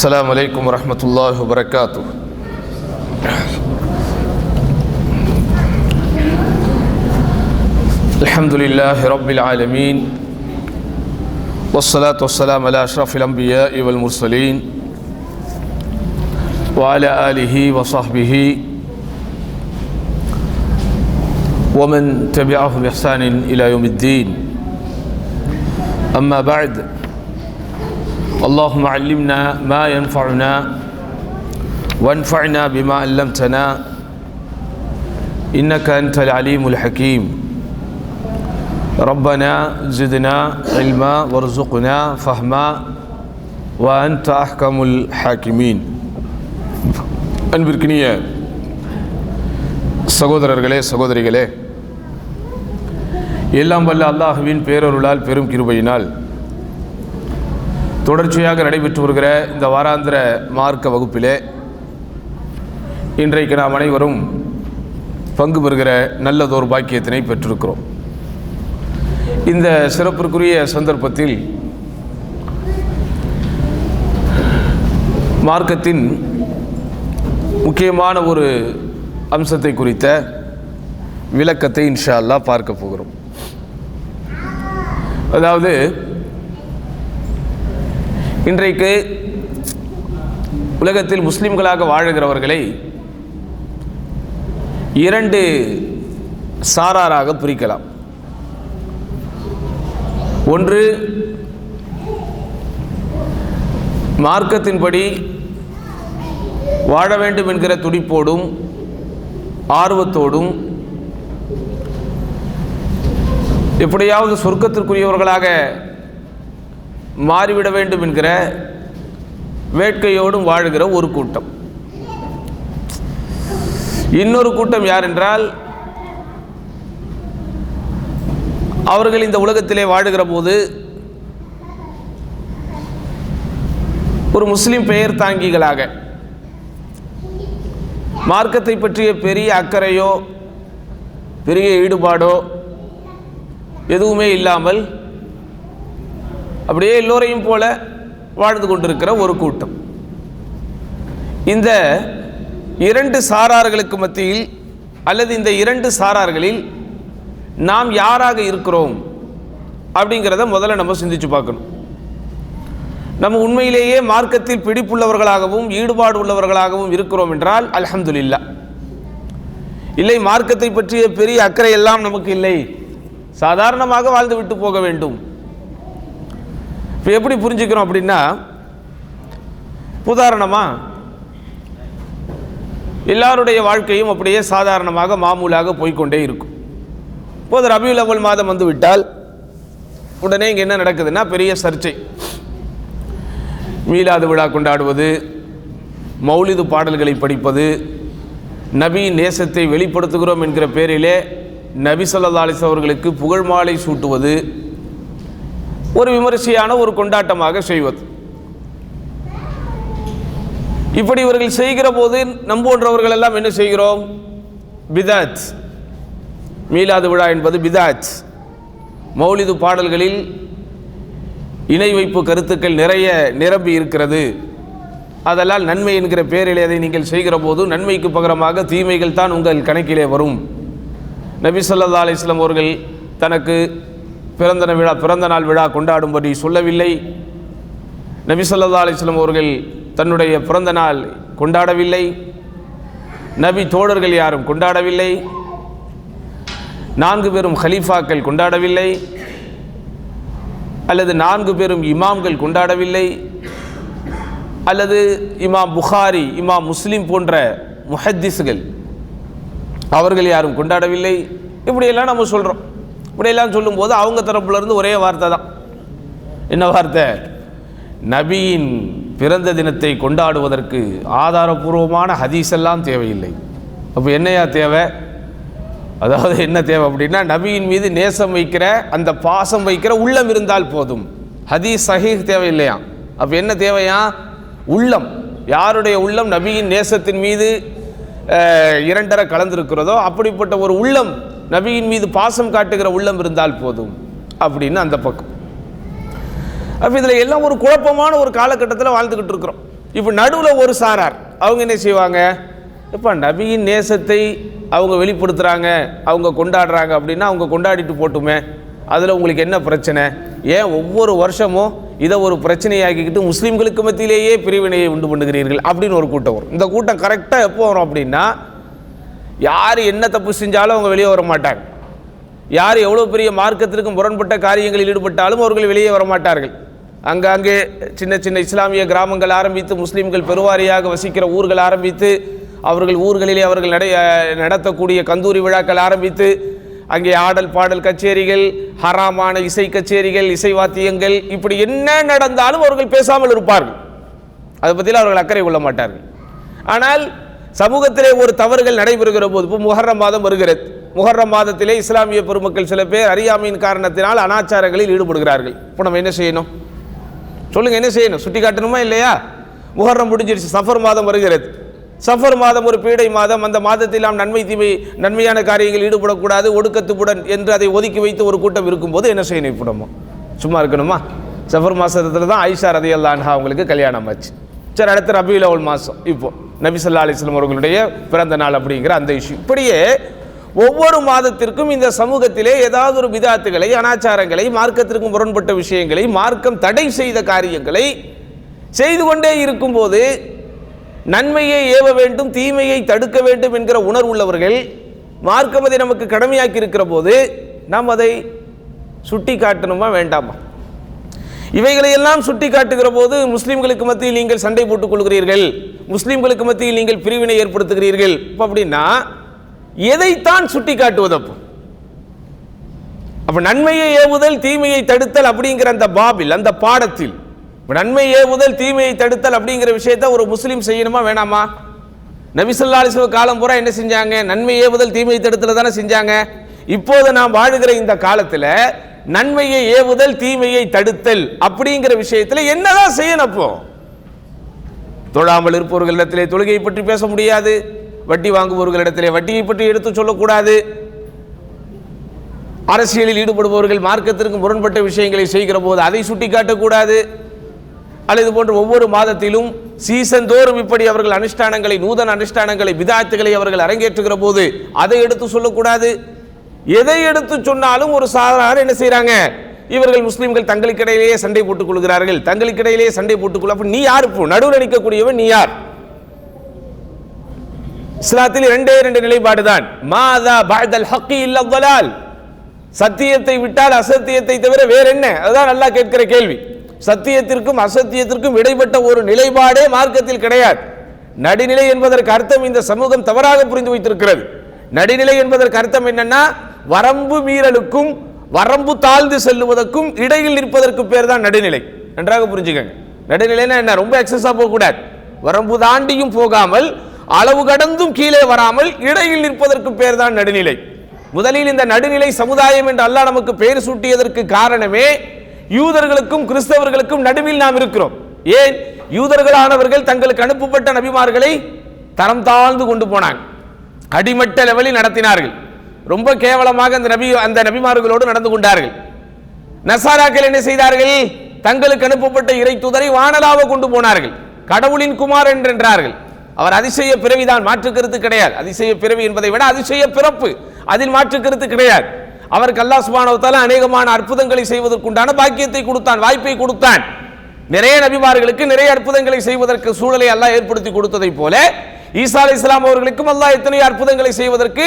السلام عليكم ورحمة الله وبركاته. الحمد لله رب العالمين والصلاة والسلام على أشرف الأنبياء والمرسلين وعلى آله وصحبه ومن تبعهم بإحسان إلى يوم الدين. أما بعد، اللهم علمنا ما ينفعنا وانفعنا بما علمتنا إنك أنت العليم الحكيم. ربنا زدنا علما وارزقنا فهما وأنت أحكم الحاكمين. அன்பிற்கினிய சகோதரர்களே சகோதரிகளே, எல்லாம் வல்ல அல்லாஹ்வின் பேரருளால் பெரும் கிருபையினால் தொடர்ச்சியாக நடைபெற்று வருகிற இந்த வாராந்திர மார்க்க வகுப்பிலே இன்றைக்கு நாம் அனைவரும் பங்கு பெறுகிற நல்லதொரு பாக்கியத்தினை பெற்றிருக்கிறோம். இந்த சிறப்பிற்குரிய சந்தர்ப்பத்தில் மார்க்கத்தின் முக்கியமான ஒரு அம்சத்தை குறித்த விளக்கத்தை இன்ஷா அல்லாஹ் பார்க்க போகிறோம். அதாவது, இன்றைக்கு உலகத்தில் முஸ்லிம்களாக வாழுகிறவர்களை இரண்டு சாராராக பிரிக்கலாம். ஒன்று, மார்க்கத்தின்படி வாழ வேண்டும் என்கிற துடிப்போடும் ஆர்வத்தோடும் எப்படியாவது சொர்க்கத்திற்குரியவர்களாக மாறிவிட வேண்டும் என்கிற வேட்கையோடும் வாழுகிற ஒரு கூட்டம். இன்னொரு கூட்டம் யார் என்றால், அவர்கள் இந்த உலகத்திலே வாழுகிற போது ஒரு முஸ்லிம் பெயர் தாங்கிகளாக மார்க்கத்தை பற்றிய பெரிய அக்கறையோ பெரிய ஈடுபாடோ எதுவுமே இல்லாமல் அப்படியே எல்லோரையும் போல வாழ்ந்து கொண்டிருக்கிற ஒரு கூட்டம். இந்த இரண்டு சாரார்களுக்கு மத்தியில் அல்லது இந்த இரண்டு சாரார்களில் நாம் யாராக இருக்கிறோம் அப்படிங்கிறத முதல்ல நம்ம சிந்திச்சு பார்க்கணும். நம்ம உண்மையிலேயே மார்க்கத்தில் பிடிப்புள்ளவர்களாகவும் ஈடுபாடு உள்ளவர்களாகவும் இருக்கிறோம் என்றால் அல்ஹம்துலில்லாஹ். இல்லை, மார்க்கத்தை பற்றிய பெரிய அக்கறை எல்லாம் நமக்கு இல்லை, சாதாரணமாக வாழ்ந்து விட்டு போக வேண்டும். இப்போ எப்படி புரிஞ்சுக்கிறோம் அப்படின்னா, உதாரணமாக எல்லாருடைய வாழ்க்கையும் அப்படியே சாதாரணமாக மாமூலாக போய்கொண்டே இருக்கும். இப்போது ரபியுல் அவ்வல் மாதம் வந்து விட்டால் உடனே இங்கே என்ன நடக்குதுன்னா பெரிய சர்ச்சை. மீலாது விழா கொண்டாடுவது, மௌலிது பாடல்களை படிப்பது, நபி நேசத்தை வெளிப்படுத்துகிறோம் என்கிற பேரிலே நபி ஸல்லல்லாஹு அலைஹி வஸல்லம் அவர்களுக்கு புகழ் மாலை சூட்டுவது ஒரு விமர்சையான ஒரு கொண்டாட்டமாக செய்வது. இப்படி இவர்கள் செய்கிற போது நம்போன்றவர்கள் எல்லாம் என்ன செய்கிறோம்? பிதாத். மீலாது விழா என்பது பிதாத். மௌலிது பாடல்களில் இணை வைப்பு கருத்துக்கள் நிறைய நிரம்பி இருக்கிறது. அதெல்லாம் நன்மை என்கிற பேரிலே அதை நீங்கள் செய்கிற போது நன்மைக்கு பகரமாக தீமைகள் தான் உங்கள் கணக்கிலே வரும். நபி ஸல்லல்லாஹு அலைஹி வஸல்லம் அவர்கள் தனக்கு பிறந்த நாள் விழா கொண்டாடும்படி சொல்லவில்லை. நபி ஸல்லல்லாஹு அலைஹி வஸல்லம் அவர்கள் தன்னுடைய பிறந்த நாள் கொண்டாடவில்லை. நபி தோழர்கள் யாரும் கொண்டாடவில்லை. 4 பேரும் ஹலீஃபாக்கள் கொண்டாடவில்லை. அல்லது 4 பேரும் இமாம்கள் கொண்டாடவில்லை. அல்லது இமாம் புகாரி, இமாம் முஸ்லிம் போன்ற முஹத்திஸ்கள் அவர்கள் யாரும் கொண்டாடவில்லை. இப்படியெல்லாம் நம்ம சொல்கிறோம். இப்படியெல்லாம் சொல்லும்போது அவங்க தரப்புலேருந்து ஒரே வார்த்தை தான். என்ன வார்த்தை? நபியின் பிறந்த தினத்தை கொண்டாடுவதற்கு ஆதாரபூர்வமான ஹதீஸ் எல்லாம் தேவையில்லை. அப்போ என்னையா தேவை? அதாவது என்ன தேவை அப்படின்னா, நபியின் மீது நேசம் வைக்கிற, அந்த பாசம் வைக்கிற உள்ளம் இருந்தால் போதும். ஹதீஸ் சஹீஹ் தேவையில்லையா? அப்போ என்ன தேவையா? உள்ளம். யாருடைய உள்ளம் நபியின் நேசத்தின் மீது இரண்டரை கலந்திருக்கிறதோ அப்படிப்பட்ட ஒரு உள்ளம், நபியின் மீது பாசம் காட்டுகிற உள்ளம் இருந்தால் போதும் அப்படின்னு அந்த பக்கம். அப்போ இதில் எல்லாம் ஒரு குழப்பமான ஒரு காலகட்டத்தில் வாழ்ந்துக்கிட்டு இருக்கிறோம். இப்போ நடுவில் ஒரு சாரார் அவங்க என்ன செய்வாங்க, இப்போ நபியின் நேசத்தை அவங்க வெளிப்படுத்துகிறாங்க, அவங்க கொண்டாடுறாங்க அப்படின்னா அவங்க கொண்டாடிட்டு போட்டுமே, அதில் உங்களுக்கு என்ன பிரச்சனை? ஏன் ஒவ்வொரு வருஷமும் இதை ஒரு பிரச்சனையாக்கிக்கிட்டு முஸ்லீம்களுக்கு மத்தியிலேயே பிரிவினையை உண்டு பண்ணுகிறீர்கள் அப்படின்னு ஒரு கூட்டம் வரும். இந்த கூட்டம் கரெக்டாக எப்போ வரும் அப்படின்னா, யார் என்ன தப்பு செஞ்சாலும் அவங்க வெளியே வர மாட்டாங்க. யார் எவ்வளோ பெரிய மார்க்கத்திற்கு முரண்பட்ட காரியங்களில் ஈடுபட்டாலும் அவர்கள் வெளியே வரமாட்டார்கள். அங்கே சின்ன சின்ன இஸ்லாமிய கிராமங்கள் ஆரம்பித்து, முஸ்லீம்கள் பெருவாரியாக வசிக்கிற ஊர்கள் ஆரம்பித்து, அவர்கள் ஊர்களிலே அவர்கள் நடத்தக்கூடிய கந்தூரி விழாக்கள் ஆரம்பித்து, அங்கே ஆடல் பாடல் கச்சேரிகள், ஹராமான இசை கச்சேரிகள், இசை வாத்தியங்கள், இப்படி என்ன நடந்தாலும் அவர்கள் பேசாமல் இருப்பார்கள். அதை பற்றியில் அவர்கள் அக்கறை கொள்ள மாட்டார்கள். ஆனால் சமூகத்திலே ஒரு தவறுகள் நடைபெறுகிற போது, இப்போ முஹர்ரம் மாதம் வருகிறது, முஹர்ரம் மாதத்திலே இஸ்லாமிய பெருமக்கள் சில பேர் அறியாமையின் காரணத்தினால் அனாச்சாரங்களில் ஈடுபடுகிறார்கள். இப்போ நம்ம என்ன செய்யணும் சொல்லுங்க? என்ன செய்யணும்? சுட்டி காட்டணுமா இல்லையா? முஹர்ரம் முடிஞ்சிருச்சு, சஃபர் மாதம் வருகிறது. சஃபர் மாதம் ஒரு பீடை மாதம். அந்த மாதத்தில் நாம் நன்மையான காரியங்கள் ஈடுபடக்கூடாது, ஒடுக்கத்துப்புடன் என்று அதை ஒதுக்கி வைத்து ஒரு கூட்டம் இருக்கும்போது என்ன செய்யணும்? இப்போ நம்ம சும்மா இருக்கணுமா? சஃபர் மாதத்தில் தான் ஆயிஷா ரலியல்லாஹு அன்ஹா அவங்களுக்கு கல்யாணம் ஆச்சு. சரி, அடுத்த ரபியுல் அவ்வல் மாதம், இப்போ நபி ஸல்லல்லாஹு அலைஹி வஸல்லம் அவர்களுடைய பிறந்த நாள் அப்படிங்கிற அந்த இஷ்யூ. இப்படியே ஒவ்வொரு மாதத்திற்கும் இந்த சமூகத்திலே ஏதாவது ஒரு பிதாத்துகளை, அனாச்சாரங்களை, மார்க்கத்திற்கு முரண்பட்ட விஷயங்களை, மார்க்கம் தடை செய்த காரியங்களை செய்து கொண்டே இருக்கும்போது நன்மையை ஏவ வேண்டும், தீமையை தடுக்க வேண்டும் என்கிற உணர்வுள்ளவர்கள் மார்க்கம் அதை நமக்கு கடமையாக்கி இருக்கிற போது நாம் அதை சுட்டி காட்டணுமா வேண்டாமா? இவைகளையெல்லாம் சுட்டி காட்டுகிற போது முஸ்லீம்களுக்கு மத்தியில் நீங்கள் சண்டை போட்டுக் கொள்கிறீர்கள், முஸ்லீம்களுக்கு மத்தியில் நீங்கள் பிரிவினை ஏற்படுத்துகிறீர்கள். இப்போ அப்படின்னா எதைத்தான் சுட்டி காட்டுவது? அப்ப நன்மையை ஏவுதல், தீமையை தடுத்தல் அப்படிங்கிற அந்த பாபில், அந்த பாடத்தில் நன்மை ஏவுதல், தீமையை தடுத்தல் அப்படிங்கிற விஷயத்தை ஒரு முஸ்லீம் செய்யணுமா வேணாமா? நபி ஸல்லல்லாஹு அலைஹி வஸல்லம் காலம் பூரா என்ன செஞ்சாங்க? நன்மை ஏவுதல், தீமையை தடுத்தல் தானே செஞ்சாங்க. இப்போது நாம் வாழுகிற இந்த காலத்தில் நன்மையை ஏவுதல், தீமையை தடுத்தல் அப்படிங்கிற விஷயத்தில் என்னதான் செய்யணும்? அப்போ தொழாமல் இருப்பவர்களிடத்திலே தொழுகையை பற்றி பேச முடியாது, வட்டி வாங்குபவர்களிடத்திலே வட்டியை பற்றி எடுத்து சொல்லக்கூடாது, அரசியலில் ஈடுபடுபவர்கள் மார்க்கத்திற்கு முரண்பட்ட விஷயங்களை செய்கிற போது அதை சுட்டி காட்டக்கூடாது, அல்லது போன்று ஒவ்வொரு மாதத்திலும் சீசன் தோறும் இப்படி அவர்கள் அனுஷ்டானங்களை, நூதன அனுஷ்டானங்களை, பிதாத்துகளை அவர்கள் அரங்கேற்றுகிற போது அதை எடுத்து சொல்லக்கூடாது. எதை எடுத்து சொன்னாலும் ஒரு சாதாரண என்ன செய்யறாங்க? இவர்கள் முஸ்லீம்கள் தங்களுக்கிடையிலேயே சண்டை போட்டுக் கொள்கிறார்கள், தங்களுக்கிடையிலேயே சண்டை போட்டுக் கொள்ள. அப்ப நீ யார்? இப்போ நடுவில் நிற்கக்கூடியவன் நீ யார்? இஸ்லாத்தில் ரெண்டு நிலைப்பாடு தான். மாதா பஅதல் ஹக்கி இல்ல ضلال, சத்தியத்தை விட்டால் அசத்தியத்தை தவிர வேற என்ன? அதுதான் அல்லாஹ் கேட்கிற கேள்வி. சத்தியத்திற்கும் அசத்தியத்திற்கும் இடைப்பட்ட ஒரு நிலைப்பாடே மார்க்கத்தில் கிடையாது. நடுநிலை என்பதற்கு அர்த்தம் இந்த சமூகம் தவறாக புரிந்து வைத்திருக்கிறது. நடுநிலை என்பதற்கு அர்த்தம் என்னன்னா, வரம்பு மீறலுக்கும் வரம்பு தாழ்ந்து செல்லுவதற்கும் இடையில் நிற்பதற்கு பேர் தான் நடுநிலை. நன்றாக புரிஞ்சுக்கங்க. நடுநிலைன்னா என்ன? ரொம்ப எக்ஸஸா போக கூடாது, வரம்பு தாண்டியும் போகாமல் அளவு கடந்தும் கீழே வராமல் இடையில் நிற்பதற்கு பேர் தான் நடுநிலை. முதலில் இந்த நடுநிலை சமுதாயம் என்று அல்லாஹ் நமக்கு பெயர் சூட்டியதற்கு காரணமே யூதர்களுக்கும் கிறிஸ்தவர்களுக்கும் நடுவில் நாம் இருக்கிறோம். ஏன்? யூதர்களானவர்கள் தங்களுக்கு அனுப்பப்பட்ட நபிமார்களை தரம் தாழ்ந்து கொண்டு போனாங்க, அடிமட்ட லெவலில் நடத்தினார்கள், ரொம்ப கேவலமாக அந்த நபிமார்களோடு நடந்து கொண்டார்கள். நசாராக்கள் என்ன செய்தார்கள்? தங்களுக்கு அனுப்பப்பட்ட இறை தூதரை வானலாக கொண்டு போனார்கள், கடவுளின் குமார் என்றார்கள். அவர் அதிசய பிறவிதான், மாற்று கருத்து கிடையாது. அதிசய பிறவி என்பதை விட அதிசய பிறப்பு, அதில் மாற்று கருத்து கிடையாது. அவருக்கு அல்லாஹ் சுப்ஹானஹு வ தஆலா அநேகமான அற்புதங்களை செய்வதற்குண்டான பாக்கியத்தை கொடுத்தான், வாய்ப்பை கொடுத்தான். நிறைய நபிமார்களுக்கு நிறைய அற்புதங்களை செய்வதற்கு சூழலை அல்லாஹ் ஏற்படுத்தி கொடுத்ததை போல ஈசா அலைஹிஸ்ஸலாம் அவர்களுக்கும் அல்லாஹ் எத்தனையோ அற்புதங்களை செய்வதற்கு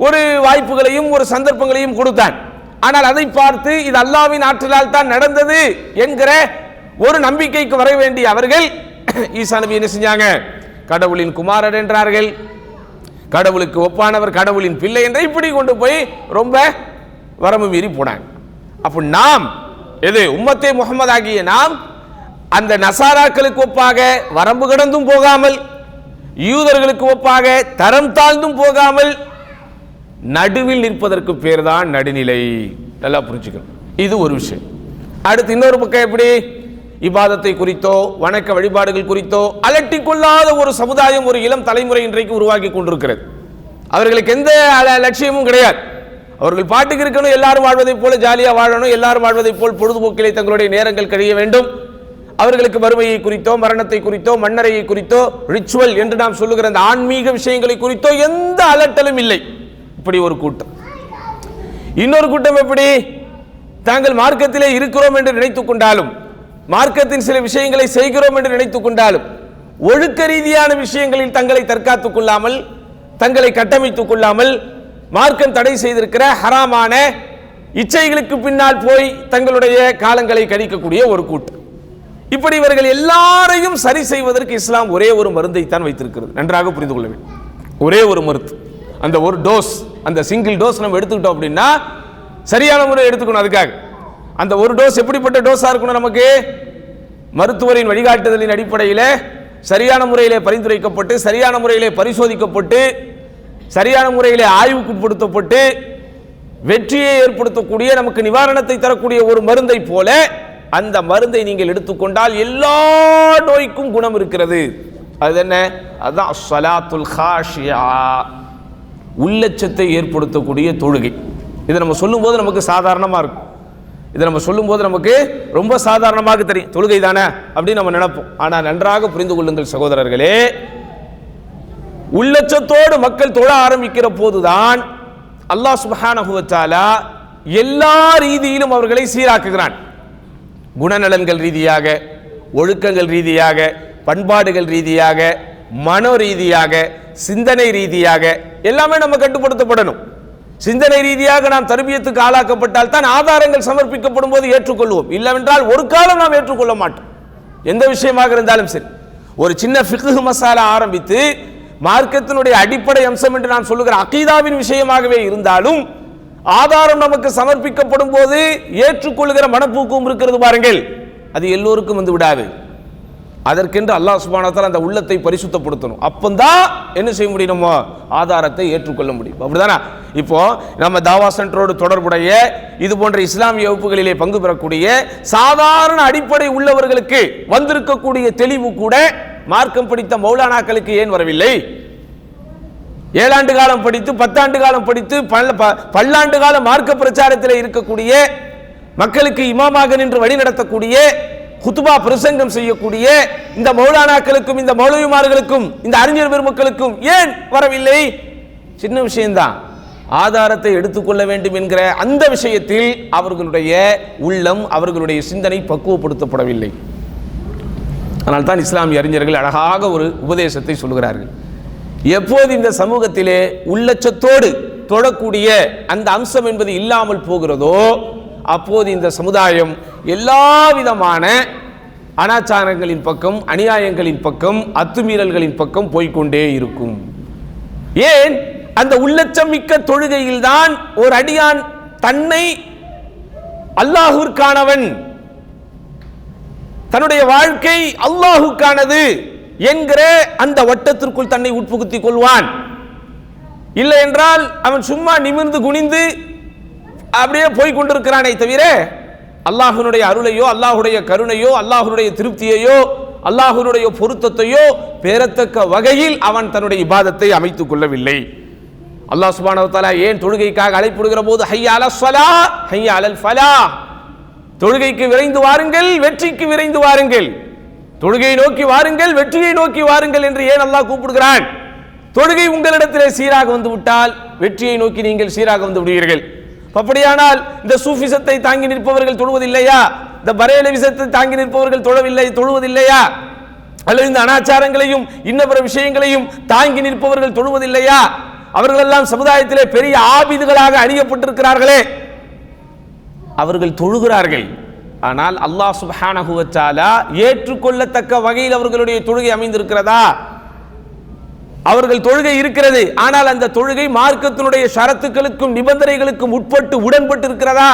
ஒரு வாய்ப்புகளையும் ஒரு சந்தர்ப்பங்களையும் கொடுத்தான். ஆனால் அதை பார்த்து இது அல்லாஹ்வின் ஆற்றலால் தான் நடந்தது என்கிற ஒரு நம்பிக்கைக்கு வர வேண்டிய அவர்கள் ஈசா நபி என்ன செஞ்சாங்க? கடவுளின் குமாரர் என்றார்கள், கடவுளுக்கு ஒப்பானவர், கடவுளின் பிள்ளை என்ற இப்படி கொண்டு போய் ரொம்ப வரம்பு மீறி போனாங்க. அப்ப நாம் எது? உம்மத்தே முஹம்மது ஆகிய நாம் அந்த நசாராக்களுக்கு ஒப்பாக வரம்பு கடந்தும் போகாமல், யூதர்களுக்கு ஒப்பாக தரம் தாழ்ந்தும் போகாமல் நடுவில் நிற்பதற்கு பேர் தான் நடுநிலை. நல்லா புரிஞ்சுக்கணும். இது ஒரு விஷயம். அடுத்து இன்னொரு பக்கம் எப்படி? இபாதத்தை குறித்தோ வணக்க வழிபாடுகள் குறித்தோ அலட்டிக் கொள்ளாத ஒரு சமுதாயம், ஒரு இளம் தலைமுறை இன்றைக்கு உருவாக்கி கொண்டிருக்கிறது. அவர்களுக்கு எந்த லட்சியமும் கிடையாது. அவர்கள் பாட்டுக்கு இருக்கணும், எல்லாரும் வாழ்வதை போல ஜாலியாக வாழணும், எல்லாரும் வாழ்வதை போல் பொழுதுபோக்கிலே தங்களுடைய நேரங்கள் கழிய வேண்டும். அவர்களுக்கு வறுமையை குறித்தோ மரணத்தை குறித்தோ மன்னரையை குறித்தோ ரிச்சுவல் என்று நாம் சொல்லுகிற அந்த ஆன்மீக விஷயங்களை குறித்தோ எந்த அலட்டலும் இல்லை. இப்படி ஒரு கூட்டம். இன்னொரு கூட்டம் எப்படி? தாங்கள் மார்க்கத்திலே இருக்கிறோம் என்று நினைத்துக் கொண்டாலும், மார்க்கத்தின் சில விஷயங்களை செய்கிறோம் என்று நினைத்துக் கொண்டாலும், ஒழுக்க ரீதியான விஷயங்களில் தங்களை தற்காத்துக் கொள்ளாமல், தங்களை கட்டமைத்துக் கொள்ளாமல், மார்க்கம் தடை செய்திருக்கிற ஹராமான இச்சைகளுக்கு பின்னால் போய் தங்களுடைய காலங்களை கழிக்கக்கூடிய ஒரு கூட்டம். இப்படி இவர்கள் எல்லாரையும் சரி செய்வதற்கு இஸ்லாம் ஒரே ஒரு மருந்தை தான் வைத்திருக்கிறது. நன்றாக புரிந்து கொள்ள வேண்டும். ஒரே ஒரு மருந்து, அந்த ஒரு டோஸ், அந்த சிங்கிள் டோஸ் நம்ம எடுத்துக்கிட்டோம் அப்படின்னா சரியான முறை எடுத்துக்கணும். அதுக்காக அந்த ஒரு டோஸ் எப்படிப்பட்ட டோஸா இருக்கணும்? நமக்கு மருத்துவரின் வழிகாட்டுதலின் அடிப்படையில் சரியான முறையிலே பரிந்துரைக்கப்பட்டு, சரியான முறையிலே பரிசோதிக்கப்பட்டு, சரியான முறையிலே ஆய்வுக்கு உட்படுத்தப்பட்டு வெற்றியை ஏற்படுத்தக்கூடிய, நமக்கு நிவாரணத்தை தரக்கூடிய ஒரு மருந்தை போல அந்த மருந்தை நீங்கள் எடுத்துக்கொண்டால் எல்லா நோய்க்கும் குணம் இருக்கிறது. அது என்ன? அதுதான் ஸலாத்துல் காஷியா, உள்ளச்சத்தை ஏற்படுத்தக்கூடிய தொழுகை. இதை நம்ம சொல்லும்போது நமக்கு சாதாரணமாக இருக்கும். இதை நம்ம சொல்லும்போது நமக்கு ரொம்ப சாதாரணமாக தெரியும், தொழுகை தானே அப்படின்னு நம்ம நினைப்போம். ஆனால் நன்றாக புரிந்து கொள்ளுங்கள் சகோதரர்களே, உள்ளச்சத்தோடு மக்கள் தொழ ஆரம்பிக்கிற போதுதான் அல்லாஹ் சுப்ஹானஹு வ தஆலா எல்லா ரீதியிலும் அவர்களை சீராக்குகிறான். குணநலன்கள் ரீதியாக, ஒழுக்கங்கள் ரீதியாக, பண்பாடுகள் ரீதியாக, மனோ ரீதியாக, சிந்தனை ரீதியாக எல்லாமே நம்ம கட்டுப்படுத்தப்படணும். சிந்தனை ரீதியாக நாம் தர்பியத்துக்கு ஆளாக்கப்பட்டால் தான் ஆதாரங்கள் சமர்ப்பிக்கப்படும் போது ஏற்றுக்கொள்வோம். இல்லவென்றால் ஒரு காலம் நாம் ஏற்றுக்கொள்ள மாட்டோம். எந்த விஷயமாக இருந்தாலும் சரி, ஒரு சின்ன ஃபிக்ஹ் மசாலா ஆரம்பித்து மார்க்கத்தினுடைய அடிப்படை அம்சம் என்று நாம் சொல்லுகிற அகீதாவின் விஷயமாகவே இருந்தாலும் ஆதாரம் நமக்கு சமர்ப்பிக்கப்படும் போது ஏற்றுக்கொள்ளுகிற மனப்போக்கும் இருக்கிறது பாருங்கள், அது எல்லோருக்கும் வந்து விடாது. அதற்கென்று அல்லாஹ் சுப்ஹானஹு வ தஆலா அந்த உள்ளத்தை பரிசுத்தப்படுத்தணும். அப்பந்தான் என்ன செய்ய முடியும்? நம்ம ஆதாரத்தை ஏற்றுக்கொள்ள முடியும். அப்படிதானே? இப்போ நம்ம தாவா சென்டரோடு தொடர்புடைய இது போன்ற இஸ்லாமிய வகுப்புகளிலே பங்கு பெறக்கூடிய சாதாரண அடிப்படை உள்ளவர்களுக்கு வந்திருக்கக்கூடிய தெளிவு கூட மார்க்கம் படித்த மௌலானாக்களுக்கு ஏன் வரவில்லை? 7 ஆண்டு காலம் படித்து, 10 ஆண்டு காலம் படித்து, பல்லாண்டு காலம் மார்க்க பிரச்சாரத்தில் இருக்கக்கூடிய, மக்களுக்கு இமாமாக நின்று வழி நடத்தக்கூடிய, குத்துபா பிரசங்கம் செய்யக்கூடிய இந்த மௌலானாக்களுக்கும் இந்த மௌலவிமார்களுக்கும் இந்த அறிஞர் பெருமக்களுக்கும் ஏன் வரவில்லை? சின்ன விஷயம்தான். ஆதாரத்தை எடுத்துக்கொள்ள வேண்டும் என்கிற அந்த விஷயத்தில் அவர்களுடைய உள்ளம், அவர்களுடைய சிந்தனை பக்குவப்படுத்தப்படவில்லை. ஆனால் தான் இஸ்லாமிய அறிஞர்கள் அழகாக ஒரு உபதேசத்தை சொல்கிறார்கள். எப்போது இந்த சமூகத்திலே உள்ளச்சத்தோடு தொழக்கூடிய அந்த அம்சம் என்பது இல்லாமல் போகிறதோ அப்போது இந்த சமுதாயம் எல்லா விதமான அனாச்சாரங்களின் பக்கம், அநியாயங்களின் பக்கம், அத்துமீறல்களின் பக்கம் போய்கொண்டே இருக்கும். ஏன்? அந்த உள்ளச்சம் மிக்க தொழுகையில் தான் ஒரு அடியான் தன்னை அல்லாஹ்விற்கானவன், தன்னுடைய வாழ்க்கை அல்லாஹ்வுக்கானது என்கிற அந்த வட்டத்திற்குள் தன்னை உட்புகுத்திக் கொள்வான். இல்லை என்றால் அவன் சும்மா நிமிர்ந்து குனிந்து அப்படியே போய் கொண்டிருக்கிறானே தவிர அல்லாஹ்வுடைய அருளையோ, அல்லாஹ்வுடைய கருணையோ, அல்லாஹ்வுடைய திருப்தியையோ, அல்லாஹ்வுடைய பொருத்தத்தையோ பெறத்தக்க வகையில் அவன் தன்னுடைய இபாதத்தை அமைத்துக் கொள்ளவில்லை. அல்லாஹ் சுப்ஹானஹு வ தஆலா ஏன் தொழுகைக்காக அழைப்புடுகிற போது ஹய்யா அலஸ் ஸலாஹ், ஹய்யா அலல் ஃபலாஹ், தொழுகைக்கு விரைந்து வாருங்கள், வெற்றிக்கு விரைந்து வாருங்கள், தொழுகையை நோக்கி வாருங்கள், வெற்றியை நோக்கி வாருங்கள் என்று ஏன் அல்லாஹ் கூப்பிடுகிறான்? தொழுகை உங்களிடத்திலே சீராக வந்து விட்டால் வெற்றியை நோக்கி நீங்கள் சீராக வந்து விடுவீர்கள். அப்படியானால் இந்த சூஃபிசத்தை தாங்கி நிற்பவர்கள் தொழுவதில்லையா? இந்த பரேலவிசத்தை தாங்கி நிற்பவர்கள் தொழுவதில்லையா? அல்லது இந்த அனாச்சாரங்களையும் இன்ன பிற விஷயங்களையும் தாங்கி நிற்பவர்கள் தொழுவதில்லையா? அவர்களெல்லாம் சமுதாயத்திலே பெரிய ஆபிதுகளாக அணியப்பட்டிருக்கிறார்களே, அவர்கள் தொழுகிறார்கள். ஆனால் அல்லாஹ் சுப்ஹானஹு வ தஆலா ஏற்றுக்கொள்ளத்தக்க வகையில் அவர்களுடைய தொழுகை அமைந்திருக்கிறதா? அவர்கள் தொழுகை இருக்கிறது, ஆனால் அந்த தொழுகை மார்க்கத்தினுடைய ஷரத்துக்களுக்கும் நிபந்தனைகளுக்கும் உட்பட்டு உடன்பட்டு இருக்கிறதா?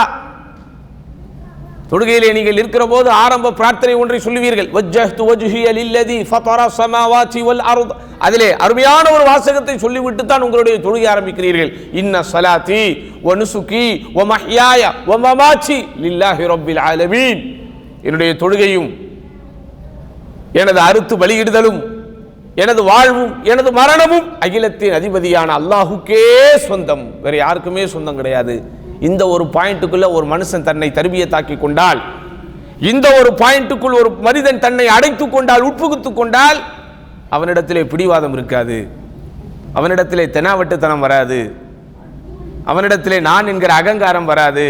தொழுகையிலே நீங்கள் இருக்கிற போது ஆரம்ப பிரார்த்தனை ஒன்றை சொல்லுவீர்கள், வஜ்ஜஹ்து வஜ்ஹிய லில்லதி ஃபதர ஸமாவாதி வல் அர்த். அதிலே அருமையான ஒரு வாசகத்தை சொல்லிவிட்டு தான் உங்களுடைய தொழுகை ஆரம்பிக்கிறீர்கள். இன்ன ஸலாத்தி வ நுசுகி வ மஹ்யாய வ மமாத்தி லில்லாஹி ரப்பில் ஆலமீன். என்னுடைய தொழுகையும், எனது அறுத்து பலியிடுதலும், எனது வாழ்வும், எனது மரணமும் அகிலத்தின் அதிபதியான அல்லாஹுக்கே சொந்தம், வேற யாருக்குமே சொந்தம் கிடையாது. இந்த ஒரு பாயிண்ட்டுக்குள்ள ஒரு மனுஷன் தன்னை தர்பியத்தாக்கி கொண்டால், இந்த ஒரு பாயிண்ட்டுக்குள் ஒரு மனிதன் தன்னை அடைத்துக் கொண்டால், உட்புகுத்துக் கொண்டால், அவனிடத்திலே பிடிவாதம் இருக்காது, அவனிடத்திலே தெனாவட்டுத்தனம் வராது, அவனிடத்திலே நான் என்கிற அகங்காரம் வராது,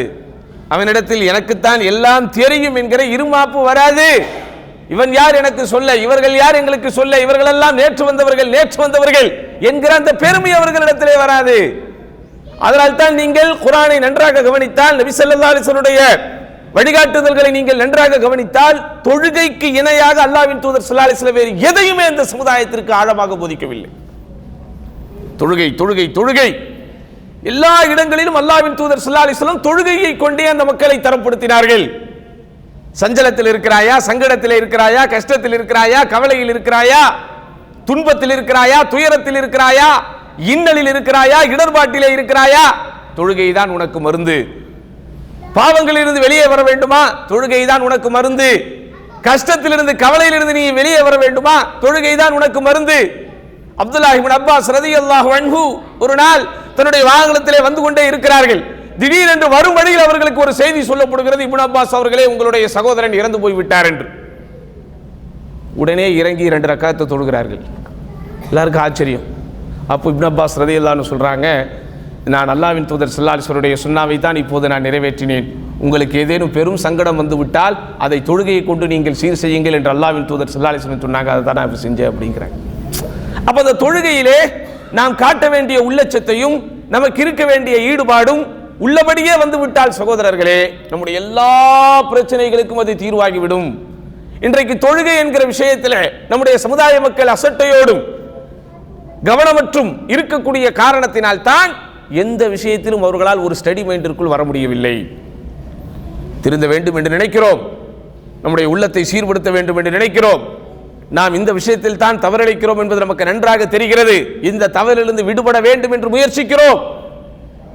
அவனிடத்தில் எனக்குத்தான் எல்லாம் தெரியும் என்கிற இருமாப்பு வராது. இவன் யார் எனக்கு சொல்ல, இவர்கள் யார் எங்களுக்கு சொல்ல, இவர்கள் எல்லாம் நேற்று வந்தவர்கள் என்கிற அந்த பெருமை அவர்களிடத்திலே வராது. அதனால் தான் நீங்கள் குர்ஆனை நன்றாக கவனித்தால், நபி ஸல்லல்லாஹு அலைஹி வஸல்லம் வழிகாட்டுதல்களை நீங்கள் நன்றாக கவனித்தால், தொழுகைக்கு இணையாக அல்லாஹ்வின் தூதர் ஸல்லல்லாஹு அலைஹி வஸல்லம் வேறு எதையுமே அந்த சமுதாயத்திற்கு ஆழமாக போதிக்கவில்லை. தொழுகை தொழுகை தொழுகை எல்லா இடங்களிலும் அல்லாஹ்வின் தூதர் ஸல்லல்லாஹு அலைஹி வஸல்லம் தொழுகையை கொண்டே அந்த மக்களை தரப்படுத்தினார்கள். சஞ்சலத்தில் இருக்கிறாயா, சங்கடத்தில் இருக்கிறாயா, கஷ்டத்தில் இருக்கிறாயா, கவலையில் இருக்கிறாயா, துன்பத்தில் இருக்கிறாயா, துயரத்தில் இருக்கிறாயா, இன்னலில் இருக்கிறாயா, இடர்பாட்டிலே இருக்கிறாயா, தொழுகை தான் உனக்கு மருந்து. பாவங்களிலிருந்து வெளியே வர வேண்டுமா, தொழுகை தான் உனக்கு மருந்து. கஷ்டத்திலிருந்து கவலையிலிருந்து நீ வெளியே வர வேண்டுமா, தொழுகை தான் உனக்கு மருந்து. அப்துல்லாஹ் இப்னு அப்பாஸ் ரலியல்லாஹு அன்ஹு ஒரு நாள் தன்னுடைய வாகனத்திலே வந்து கொண்டே இருக்கிறார்கள். திடீரென்று வரும் வழியில் அவர்களுக்கு ஒரு செய்தி சொல்லப்படுகிறது, இப்னு அப்பாஸ் அவர்களே, உங்களுடைய சகோதரன் இறந்து போய் விட்டார் என்று. உடனே இறங்கி 2 ரக்காத்து தொழுகிறார்கள். எல்லாருக்கும் ஆச்சரியம். அப்போ இப்னு அப்பாஸ் ரலியல்லாஹு அன்ஹு சொல்றாங்க, நான் அல்லாஹ்வின் தூதர் ஸல்லல்லாஹு அலைஹி வஸல்லம் சுன்னாவை தான் இப்போது நான் நிறைவேற்றினேன். உங்களுக்கு ஏதேனும் பெரும் சங்கடம் வந்து விட்டால் அதை தொழுகையை கொண்டு நீங்கள் சீர் செய்யுங்கள் என்று அல்லாஹ்வின் தூதர் ஸல்லல்லாஹு அலைஹி வஸல்லம் சொன்னாங்க. அதை தான் நான் செஞ்சேன் அப்படிங்கிறாங்க. அப்போ அந்த தொழுகையிலே நாம் காட்ட வேண்டிய உள்ளச்சத்தையும் நமக்கு இருக்க வேண்டிய ஈடுபாடும் உள்ளபடியே வந்து விட்டால் சகோதரர்களே, நம்முடைய எல்லா பிரச்சனைகளுக்கும் அது தீர்வாகிவிடும். இன்றைக்கு தொழுகை என்கிற விஷயத்தில் நம்முடைய சமுதாய மக்கள் அசட்டையோடும் கவனமற்றும் இருக்கக்கூடிய காரணத்தினால் தான் எந்த விஷயத்திலும் அவர்களால் ஒரு ஸ்டடி மைண்டிற்குள் வர முடியவில்லை. திருந்த வேண்டும் என்று நினைக்கிறோம், நம்முடைய உள்ளத்தை சீர்படுத்த வேண்டும் என்று நினைக்கிறோம், நாம் இந்த விஷயத்தில் தான் தவறிழைக்கிறோம் என்பது நமக்கு நன்றாக தெரிகிறது. இந்த தவறிலிருந்து விடுபட வேண்டும் என்று முயற்சிக்கிறோம்.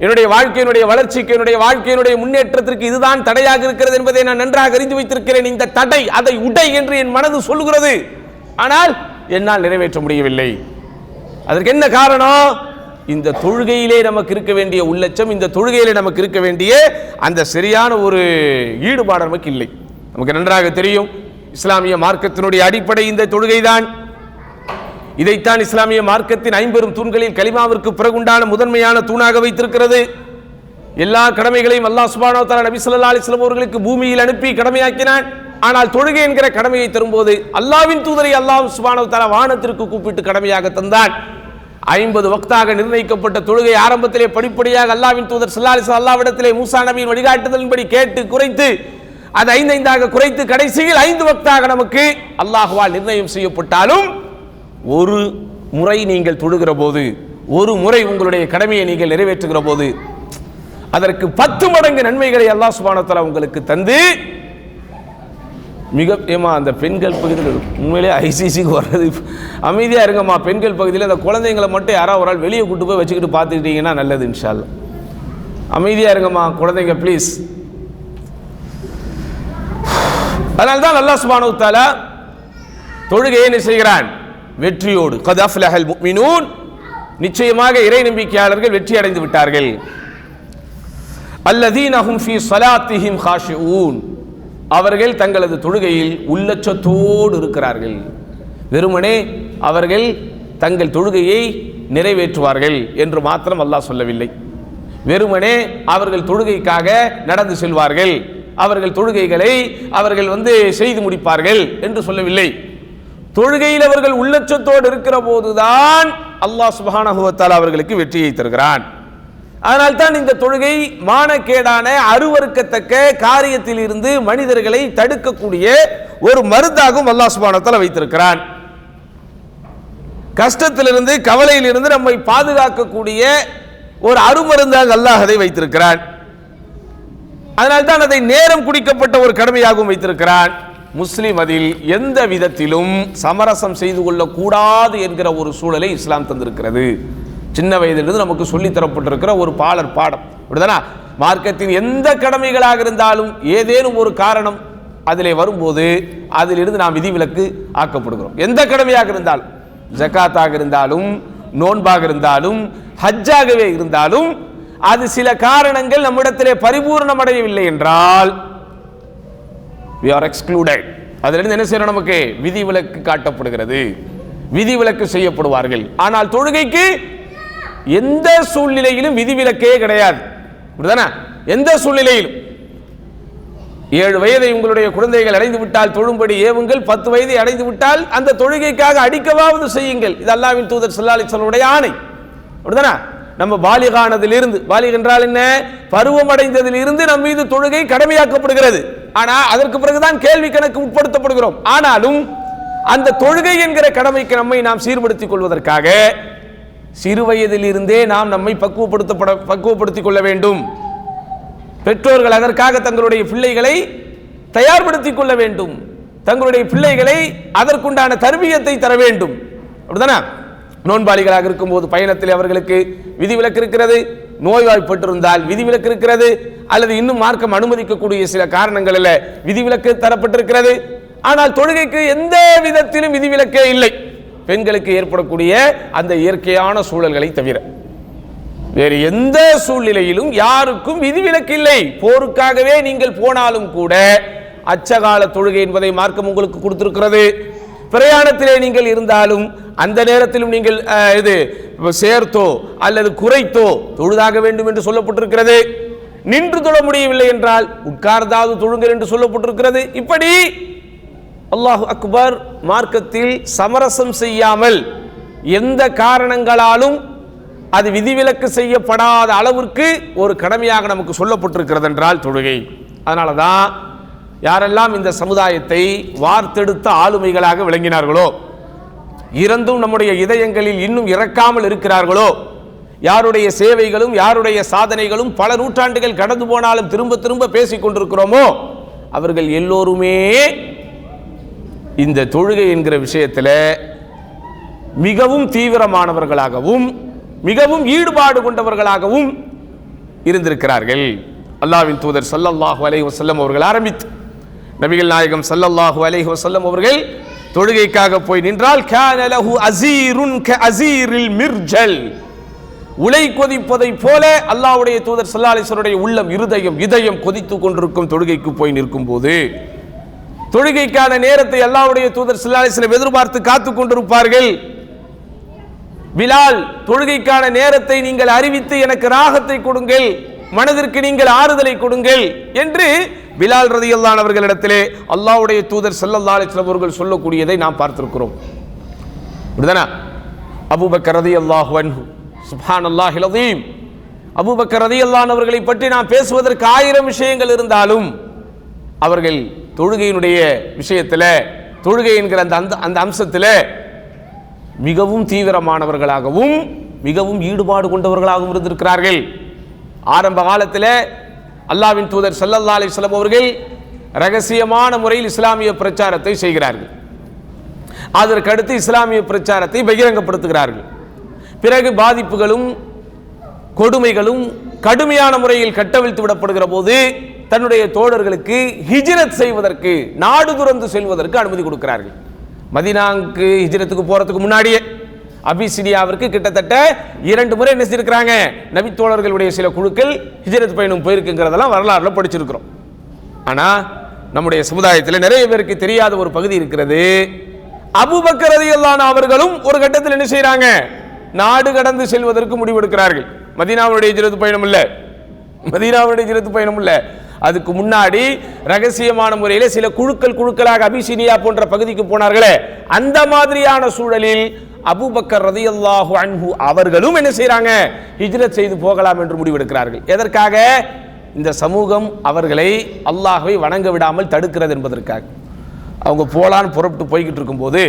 என்னுடைய வாழ்க்கையினுடைய வளர்ச்சிக்கு, என்னுடைய வாழ்க்கையினுடைய முன்னேற்றத்திற்கு இதுதான் தடையாக இருக்கிறது என்பதை நான் நன்றாக அறிந்து வைத்திருக்கிறேன். இந்த தடை, அதை உடை என்று என் மனது சொல்கிறது. ஆனால் என்னால் நிறைவேற்ற முடியவில்லை. அதற்கு என்ன காரணம்? இந்த தொழுகையிலே நமக்கு இருக்க வேண்டிய உள்ளச்சம், இந்த தொழுகையிலே நமக்கு இருக்க வேண்டிய அந்த சரியான ஒரு ஈடுபாடு நமக்கு இல்லை. நமக்கு நன்றாக தெரியும், இஸ்லாமிய மார்க்கத்தினுடைய அடிப்படை இந்த தொழுகைதான். இதைத்தான் இஸ்லாமிய மார்க்கத்தின் 50 தூண்களில் கலிமாவிற்கு பிறகுண்டான முதன்மையான தூணாக வைத்திருக்கிறது. எல்லா கடமைகளையும் அல்லாஹ் சுப்ஹானஹு வ தஆலா நபி ஸல்லல்லாஹு அலைஹி வஸல்லம் அவர்களுக்கு பூமியில் அனுப்பி கடமையாக்கினான். ஆனால் தொழுகை என்கிற கடமையை தரும்போது அல்லாஹ்வின் தூதரை அல்லாஹ் சுப்ஹானஹு வ தஆலா வானத்திற்கு கூப்பிட்டு கடமையாக தந்தான். 50 வக்தாக நிர்ணயிக்கப்பட்ட தொழுகை ஆரம்பத்திலே படிப்படியாக அல்லாஹ்வின் தூதர் ஸல்லல்லாஹு அலைஹி வஸல்லம் அல்லாஹ்விடத்திலே மூசா நபியின் வழிகாட்டுதலின்படி கேட்டு குறைத்து அது 5 குறைத்து கடைசியில் 5 வக்தாக நமக்கு அல்லாஹ்வால் நிர்ணயம் செய்யப்பட்டாலும், ஒரு முறை நீங்கள் தொழுகிற போது, ஒரு முறை உங்களுடைய கடமையை நீங்கள் நிறைவேற்றுகிற போது அதற்கு 10 மடங்கு நன்மைகளை அல்லாஹ் சுப்ஹானஹு வ தஆலா உங்களுக்கு தந்து மிக அந்த பெண்கள் பகுதியில் உண்மையிலே ஐசிசிக்கு வர்றது அமைதியாக இருங்கம்மா. பெண்கள் பகுதியில் அந்த குழந்தைங்களை மட்டும் யாராவது ஒரு ஆள் வெளியே கூட்டு போய் வச்சுக்கிட்டு பார்த்துக்கிட்டீங்கன்னா நல்லது இன்ஷா அல்லாஹ். அமைதியாக இருங்கம்மா குழந்தைங்க ப்ளீஸ். அதனால்தான் அல்லாஹ் சுப்ஹானஹு வ தஆலா தொழுகையை என்ன செய்கிறான்? வெற்றியோடு, கத் அஃப்லஹல் முஃமினூன், நிச்சயமாக இறை நம்பிக்கையாளர்கள் வெற்றி அடைந்து விட்டார்கள். அல்லதீன ஹும் ஃபீ ஸலாத்திஹிம் காஷிஊன், அவர்கள் தங்களது தொழுகையில் உள்ளச்சத்தோடு இருக்கிறார்கள். வெறுமனே அவர்கள் தங்கள் தொழுகையை நிறைவேற்றுவார்கள் என்று மாத்திரம் அல்லாஹ் சொல்லவில்லை. வெறுமனே அவர்கள் தொழுகைக்காக நடந்து செல்வார்கள், அவர்கள் தொழுகைகளை அவர்கள் செய்து முடிப்பார்கள் என்று சொல்லவில்லை. தொழுகையில் அவர்கள் உள்ளச்சத்தோடு இருக்கிற போதுதான் அல்லாஹ் சுப்ஹானஹு வ தஆலா அவர்களுக்கு வெற்றியை தருகிறான். அதனால் தான் இந்த தொழுகை மானக்கேடான அருவருக்கத்தக்க காரியத்தில் இருந்து மனிதர்களை தடுக்கக்கூடிய ஒரு மருந்தாகவும் அல்லாஹ் சுப்ஹானஹு வ தஆலா வைத்திருக்கிறான். கஷ்டத்திலிருந்து கவலையிலிருந்து நம்மை பாதுகாக்கக்கூடிய ஒரு அருமருந்தாக அல்லாஹ் அதை வைத்திருக்கிறான். அதனால் தான் அதை நேரம் குடிக்கப்பட்ட ஒரு கடமையாகவும் வைத்திருக்கிறான். முஸ்லிம் அதில் எந்த விதத்திலும் சமரசம் செய்து கொள்ளக்கூடாது என்கிற ஒரு சூழலை இஸ்லாம் தந்திருக்கிறது. சின்ன வயதிலிருந்து நமக்கு சொல்லித்தரப்பட்டிருக்கிற ஒரு பாடம் அப்படிதானா? மார்க்கத்தின் எந்த கடமைகளாக இருந்தாலும் ஏதேனும் ஒரு காரணம் அதிலே வரும்போது அதிலிருந்து நாம் விதிவிலக்கு ஆக்கப்படுகிறோம். எந்த கடமையாக இருந்தாலும், ஜகாத்தாக இருந்தாலும், நோன்பாக இருந்தாலும், ஹஜ்ஜாகவே இருந்தாலும், அது சில காரணங்கள் நம்மிடத்திலே பரிபூர்ணம் அடையவில்லை என்றால் we are excluded. அதிலிருந்து என்ன செய்யணும்? நமக்கு விதிவிலக்கு காட்டப்படுகிறது, விதிவிலக்கு செய்யப்படுவார்கள். ஆனால் தொழுகைக்கு எந்த சூழ்நிலையிலும் விதிவிலக்கே கிடையாது. அப்படிதானே? எந்த சூழ்நிலையிலும் 7 வயதை உங்களுடைய குழந்தைகள் அடைந்து விட்டால் தொழும்படி ஏவுங்கள், 10 வயதை அடைந்து விட்டால் அந்த தொழுகைக்காக அடிக்கவாவது செய்யுங்கள். இது அல்லாஹ்வின் தூதர் ஸல்லல்லாஹு அலைஹி வஸல்லம் ஆணை. அப்படிதானே? நம்ம பாலிகானதிலிருந்து, பாலிக் என்றால் என்ன? பருவம் அடைந்ததிலிருந்து நம் மீது தொழுகை கடமையாக்கப்படுகிறது. ஆனால் அதற்கு பிறகுதான் கேள்வி கணக்கு உட்படுத்தப்படுகிறோம். ஆனாலும் அந்த தொழுகை என்கிற கடமைக்கு நம்மை நாம் சீர்படுத்திக் கொள்வதற்காக சிறு வயதிலிருந்தே நாம் நம்மை பக்குவப்படுத்திக் கொள்ள வேண்டும். பெற்றோர்கள் அதற்காக தங்களுடைய பிள்ளைகளை தயார்படுத்திக் கொள்ள வேண்டும். தங்களுடைய பிள்ளைகளை அதற்குண்டான தர்பியத்தை தர வேண்டும். அப்படிதானே? நோன்பாளிகளாக இருக்கும்போது பயணத்தில் அவர்களுக்கு விதிவிலக்கு இருக்கிறது, நோய்வாய்ப்பட்டிருந்தால் விதிவிலக்கு இருக்கிறது, அல்லது இன்னும் மார்க்கம் அனுமதிக்கக்கூடிய சில காரணங்களில் விதிவிலக்கு தரப்பட்டிருக்கிறது. ஆனால் தொழுகைக்கு எந்த விதத்திலும் விதிவிலக்கே இல்லை, பெண்களுக்கு ஏற்படக்கூடிய அந்த இயற்கையான சூழல்களை தவிர வேறு எந்த சூழ்நிலையிலும் யாருக்கும் விதிவிலக்கு இல்லை. போருக்காகவே நீங்கள் போனாலும் கூட அச்சகால தொழுகை என்பதை மார்க்கம் உங்களுக்கு கொடுத்திருக்கிறது. பிரயாணத்திலே நீங்கள் இருந்தாலும் அந்த நேரத்திலும் நீங்கள் இது சேர்த்தோ அல்லது குறைத்தோ தொழுதாக வேண்டும் என்று சொல்லப்பட்டிருக்கிறது. நின்று தொழ முடியவில்லை என்றால் உட்கார்ந்தாவது தொழுங்கள் என்று சொல்லப்பட்டிருக்கிறது. இப்படி அல்லாஹு அக்பர், மார்க்கத்தில் சமரசம் செய்யாமல் எந்த காரணங்களாலும் அது விதிவிலக்கு செய்யப்படாத அளவிற்கு ஒரு கடமையாக நமக்கு சொல்லப்பட்டிருக்கிறது என்றால் தொழுகை. அதனால தான் யாரெல்லாம் இந்த சமுதாயத்தை வார்த்தெடுத்த ஆளுமைகளாக விளங்கினார்களோ, இறந்தும் நம்முடைய இதயங்களில் இன்னும் இறக்காமல் இருக்கிறார்களோ, யாருடைய சேவைகளும் யாருடைய சாதனைகளும் பல நூற்றாண்டுகள் கடந்து போனாலும் திரும்ப திரும்ப பேசிக் கொண்டிருக்கிறோமோ, அவர்கள் எல்லோருமே இந்த தொழுகை என்கிற விஷயத்தில் மிகவும் தீவிரமானவர்களாகவும் மிகவும் ஈடுபாடு கொண்டவர்களாகவும் இருந்திருக்கிறார்கள். அல்லாஹ்வின் தூதர் ஸல்லல்லாஹு அலைஹி வஸல்லம் அவர்கள் ஆரம்பித்து நபிகள் நாயகம் ஸல்லல்லாஹு அலைஹி வஸல்லம் அவர்கள் தொழுகைக்காக போய் நின்றால் கான லஹு அஸீருன் கஅஸீரில் மிர்ஜல், உலை கொதிப்பதை போல அல்லாஹ்வுடைய தூதர் ஸல்லல்லாஹு அலைஹி வஸல்லம் உள்ளம் இதயம் கொதித்துக் கொண்டிருக்கும். தொழுகைக்கு போய் நிற்கும் போது தொழுகைக்கான நேரத்தை அல்லாஹ்வுடைய தூதர் ஸல்லல்லாஹு அலைஹி வஸல்லம் எதிர்பார்த்து காத்துக் கொண்டிருப்பார்கள். பிலால், தொழுகைக்கான நேரத்தை நீங்கள் அறிவித்து எனக்கு ராகத்தை கொடுங்கள், மனதிற்கு நீங்கள் ஆறுதலை கொடுங்கள் என்று பிலால் ரலியல்லாஹு அன்ஹு அவர்களிடத்திலே அல்லாஹ்வுடைய தூதர் ஸல்லல்லாஹு அலைஹி வஸல்லம் அவர்கள் சொல்லக்கூடியதை நாம் பார்த்திருக்கிறோம். அப்படிதானே? அபூபக்கர் ரலியல்லாஹு அன்ஹு, சுப்ஹானல்லாஹில் அஸீம், அபூபக்கர் ரலியல்லாஹு அன்ஹு அவர்களை பற்றி நாம் பேசுவதற்கு 1000 விஷயங்கள் இருந்தாலும் அவர்கள் தொழுகையினுடைய விஷயத்தில், தொழுகை என்கிற அந்த அம்சத்தில் மிகவும் தீவிரமானவர்களாகவும் மிகவும் ஈடுபாடு கொண்டவர்களாகவும் இருந்திருக்கிறார்கள். ஆரம்ப காலத்தில் அல்லாஹ்வின் தூதர் ஸல்லல்லாஹு அலைஹி வஸல்லம் அவர்கள் ரகசியமான முறையில் இஸ்லாமிய பிரச்சாரத்தை செய்கிறார்கள். அதற்கடுத்து இஸ்லாமிய பிரச்சாரத்தை பகிரங்கப்படுத்துகிறார்கள். பிறகு பாதிப்புகளும் கொடுமைகளும் கடுமையான முறையில் கட்டவிழ்த்து விடப்படுகிற போது தன்னுடைய தோழர்களுக்கு ஹிஜ்ரத் செய்வதற்கு, நாடு துறந்து செல்வதற்கு அனுமதி கொடுக்கிறார்கள். மதீனாவுக்கு ஹிஜ்ரத்துக்கு போறதுக்கு முன்னாடியே அபிசினியாவிற்கு கிட்டத்தட்ட 2 முறை என்ன செஞ்சிருக்கிறாங்க, நபி தோழர்களுடைய சில குழுக்கள் ஹிஜ்ரத் பயணம் போயிருக்குங்கிறதெல்லாம் வரலாறுல படிச்சிருக்கிறோம். ஆனா நம்முடைய சமுதாயத்தில் நிறைய பேருக்கு தெரியாத ஒரு பகுதி இருக்கிறது. அபூபக்கர் ரலியல்லாஹு அன்ஹு அவர்களும் ஒரு கட்டத்தில் என்ன செய்யறாங்க, நாடு கடந்து செல்வதற்கு முடிவெடுக்கிறார்கள். மதீனாவுடைய ஹிஜ்ரத் பயணம் இல்ல, மதீனாவுடைய ஹிஜ்ரத் பயணம் இல்ல, அதுக்கு முன்னாடி ரகசியமான முறையில் சில குழுக்களாக அபிசீனியா போன்ற பகுதிக்கு போனார்களே, அந்த மாதிரியான சூழலில் அபூபக்கர் ரலியல்லாஹு அன்ஹு அவர்களும் என்ன செய்றாங்க, ஹிஜ்ரத் செய்து போகலாம் என்று முடிவெடுக்கிறார்கள். எதற்காக? இந்த சமூகம் அவர்களை அல்லாஹ்வை வணங்க விடாமல் தடுக்கிறது என்பதற்காக. அவங்க போலான்னு புறப்பட்டு போய்கிட்டு இருக்கும்போது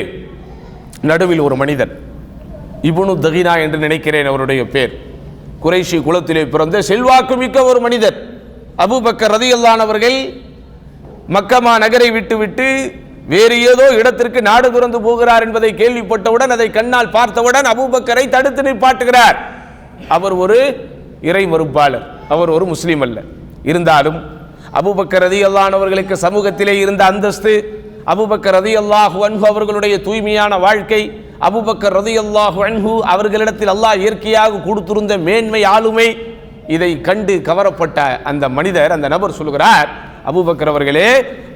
நடுவில் ஒரு மனிதர், இப்னு தகீனா என்று நினைக்கிறேன் அவருடைய பேர், குறைஷி குலத்திலே பிறந்த செல்வாக்கு மிக்க ஒரு மனிதர். அபூபக்கர் ரலியல்லாஹு அன்ஹு அவர்கள் மக்கமா நகரை விட்டு வேறு ஏதோ இடத்திற்கு நாடு துறந்து போகிறார் என்பதை கேள்விப்பட்டவுடன், அதை கண்ணால் பார்த்தவுடன் அபூபக்கரை தடுத்து நிப்பாட்டுகிறார். அவர் ஒரு இறை மறுப்பாளர், அவர் ஒரு முஸ்லீம் அல்ல. இருந்தாலும் அபூபக்கர் ரலியல்லாஹு அன்ஹு அவர்களுக்கு சமூகத்திலே இருந்த அந்தஸ்து, அபூபக்கர் ரலியல்லாஹு அன்ஹு அவர்களுடைய தூய்மையான வாழ்க்கை, அபூபக்கர் ரலியல்லாஹு அன்ஹு அவர்களிடத்தில் அல்லாஹ் இயற்கையாக கொடுத்திருந்த மேன்மை, ஆளுமை, இதை கண்டு கவரப்பட்ட அந்த மனிதர், அந்த நபர் சொல்கிறார், அபூபக்கர் அவர்களே,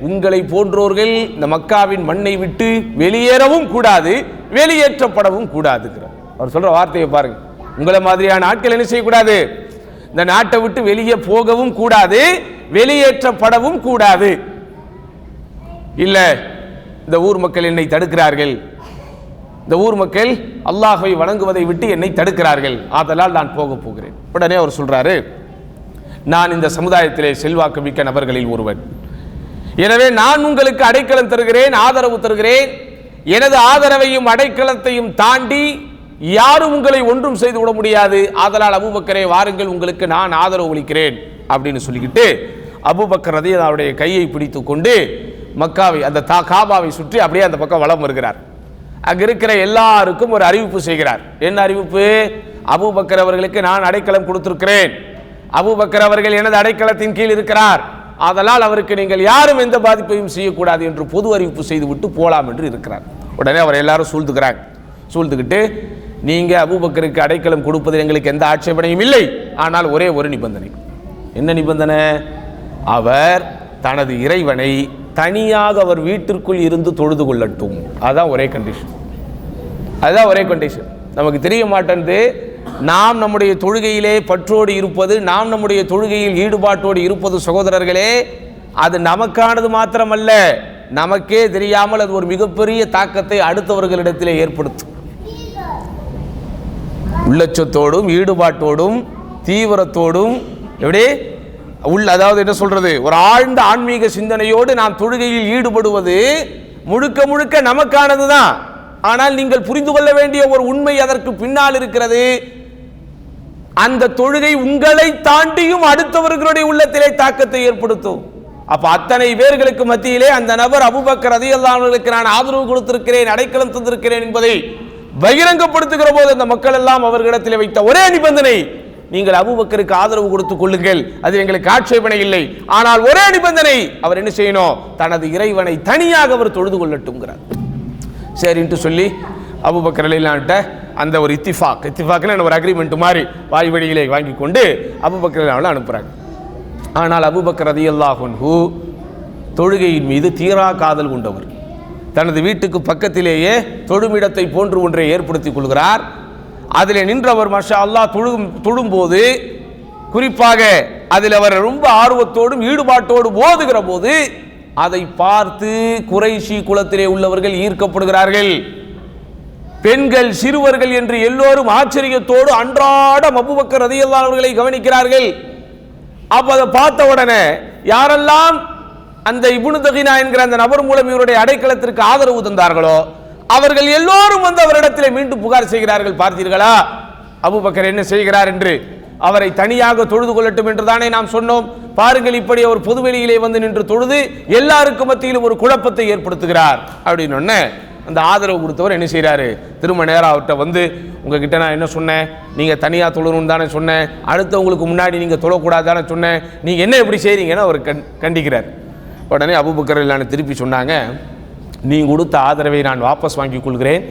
உங்களை போன்றோர்கள் இந்த மக்காவின் மண்ணை விட்டு வெளியேறவும் கூடாது, வெளியேற்றப்படவும் கூடாதுங்கிறார். அவர் சொல்ற வார்த்தையை பாருங்க. உங்களை மாதிரியான ஆட்கள் என்ன செய்யக்கூடாது, இந்த நாட்டை விட்டு வெளியே போகவும் கூடாது, வெளியேற்றப்படவும் கூடாது. இல்ல, இந்த ஊர் மக்கள் என்னை தடுக்கிறார்கள், இந்த ஊர் மக்கள் அல்லாஹ்வை வணங்குவதை விட்டு என்னை தடுக்கிறார்கள், ஆதலால் நான் போக போகிறேன். உடனே அவர் சொல்றாரு, நான் இந்த சமுதாயத்திலே செல்வாக்கு மிக்க நபர்களில் ஒருவன், எனவே நான் உங்களுக்கு அடைக்கலம் தருகிறேன், ஆதரவு தருகிறேன். எனது ஆதரவையும் அடைக்கலத்தையும் தாண்டி யாரும் உங்களை ஒன்றும் செய்து விட முடியாது. ஆதலால் அபூபக்கரே வாருங்கள், உங்களுக்கு நான் ஆதரவு அளிக்கிறேன் அப்படின்னு சொல்லிக்கிட்டு அபூபக்கர் ரலியல்லாஹு அவருடைய கையை பிடித்து கொண்டு மக்காவை அந்த காபாவை சுற்றி அப்படியே அந்த பக்கம் வலம் வருகிறார். அங்க இருக்கிற எல்லாருக்கும் ஒரு அறிவிப்பு செய்கிறார். என்ன அறிவிப்பு? அபூபக்கர் அவர்களுக்கு நான் அடைக்கலம் கொடுத்திருக்கிறேன், அபூபக்கர் அவர்கள் எனது அடைக்கலத்தின் கீழ் இருக்கிறார், அதனால் அவருக்கு நீங்கள் யாரும் எந்த பாதிப்பையும் செய்யக்கூடாது என்று பொது அறிவிப்பு செய்துவிட்டு போலாம் என்று இருக்கிறார். உடனே அவர் எல்லாரும் சூழ்ந்துக்கிறாங்க. சூழ்ந்துக்கிட்டு, நீங்க அபூபக்கருக்கு அடைக்கலம் கொடுப்பதில் எங்களுக்கு எந்த ஆட்சேபனையும் இல்லை, ஆனால் ஒரே ஒரு நிபந்தனை. என்ன நிபந்தனை? அவர் தனது இறைவனை தனியாக அவர் வீட்டிற்குள் இருந்து தொழுது கொள்ளட்டும். அதுதான் ஒரே கண்டிஷன். அதுதான் ஒரே கண்டிஷன். நமக்கு தெரிய மாட்டேன்து, நாம் நம்முடைய தொழுகையிலே பற்றோடு இருப்பது, நாம் நம்முடைய தொழுகையில் ஈடுபாட்டோடு இருப்பது சகோதரர்களே, அது நமக்கானது மாத்திரமல்ல, நமக்கே தெரியாமல் அது ஒரு மிகப்பெரிய தாக்கத்தை அடுத்தவர்களிடத்திலே ஏற்படுத்தும். உள்ளச்சத்தோடும் ஈடுபாட்டோடும் தீவிரத்தோடும் எப்படி அதாவது என்ன சொல்றது, ஒரு ஆழ்ந்த ஆன்மீக சிந்தனையோடு நாம் தொழுகையில் ஈடுபடுவது முழுக்க முழுக்க நமக்கானது தான். ஆனால் நீங்கள் புரிந்து கொள்ள வேண்டிய ஒரு உண்மை அதற்கு பின்னால் இருக்கிறது. அந்த தொழுகை உங்களை தாண்டியும் அடுத்தவர்களுடைய உள்ளத்திலே தாக்கத்தை ஏற்படுத்தும். அப்ப அத்தனை பேர்களுக்கு மத்தியிலே அந்த நபர் அபூபக்கர் ரலியல்லாஹு அன்ஹுவுக்கு நான் ஆதரவு கொடுத்திருக்கிறேன், அடைக்கலம் தந்திருக்கிறேன் என்பதை பகிரங்கப்படுத்துகிற போது அந்த மக்கள் எல்லாம் அவர்களிடத்தில் வைத்த ஒரே நிபந்தனை, நீங்கள் அபூபக்கருக்கு ஆதரவு கொடுத்துக் கொள்ளுங்கள், அது எங்களுக்கு ஆட்சேபனை இல்லை, ஆனால் ஒரே நிபந்தனை, அவர் என்ன செய்யணும், தனது இறைவனை தனியாக அவர் தொழுது கொள்ளட்டும்ங்கிறார். சரின்ட்டு சொல்லி அபூபக்கர் ரலியல்லாஹு அன்ஹு அந்த ஒரு இத்திஃபாக்னு ஒரு அக்ரிமெண்ட் மாதிரி வாய் வழியிலே வாங்கி கொண்டு அபூபக்கர் ரலியல்லாஹு அன்ஹு அனுப்புறாங்க. ஆனால் அபூபக்கர் ரலியல்லாஹு அன்ஹு தொழுகையின் மீது தீரா காதல் கொண்டவர். தனது வீட்டுக்கு பக்கத்திலேயே தொழுமிடத்தை போன்று ஒன்றை ஏற்படுத்திக் கொள்கிறார். அதில் நின்றவர் மாஷா அல்லாஹ் தொழும்போது, குறிப்பாக அதில் அவர் ரொம்ப ஆர்வத்தோடும் ஈடுபாட்டோடு ஓதுகிற போது அதை பார்த்து குறைஷி குலத்திலே உள்ளவர்கள் ஈர்க்கப்படுகிறார்கள். பெண்கள், சிறுவர்கள் என்று எல்லோரும் ஆச்சரியத்தோடு அன்றாடம் அபூபக்கர் ரலியல்லாஹு அன்ஹு அவர்களை கவனிக்கிறார்கள். அப்ப அதை பார்த்த உடனே யாரெல்லாம் அந்த இப்னு தகினா என்கிற அந்த நபர் மூலம் இவருடைய அடைக்கலத்திற்கு ஆதரவு தந்தார்களோ அவர்கள் எல்லோரும் வந்து அவரிடத்தில் மீண்டும் புகார் செய்கிறார்கள். பார்த்தீர்களா அபூபக்கர் என்ன செய்கிறார் என்று, அவரை தனியாக தொழுது கொள்ளட்டும் என்று தானே நாம் சொன்னோம். பாருங்கள், இப்படி அவர் பொதுவெளியிலே வந்து நின்று தொழுது எல்லாருக்கும் மத்தியிலும் ஒரு குழப்பத்தை ஏற்படுத்துகிறார் அப்படின்னு அந்த ஆதரவு கொடுத்தவர் என்ன செய்கிறாரு, திரும்ப நேரம் அவர்கிட்ட வந்து, உங்ககிட்ட நான் என்ன சொன்னேன், நீங்கள் தனியாக தொழணும்னு தானே சொன்னேன், அடுத்தவங்களுக்கு முன்னாடி நீங்கள் தொழக்கூடாது தானே சொன்னேன், நீங்கள் என்ன இப்படி செய்கிறீங்கன்னு அவர் கண்டிக்கிறார். உடனே அபூபக்கர் ரலியல்லாஹு திருப்பி சொன்னாங்க, நீ கொடுத்த ஆதரவை நான் வாபஸ் வாங்கிக் கொள்கிறேன்,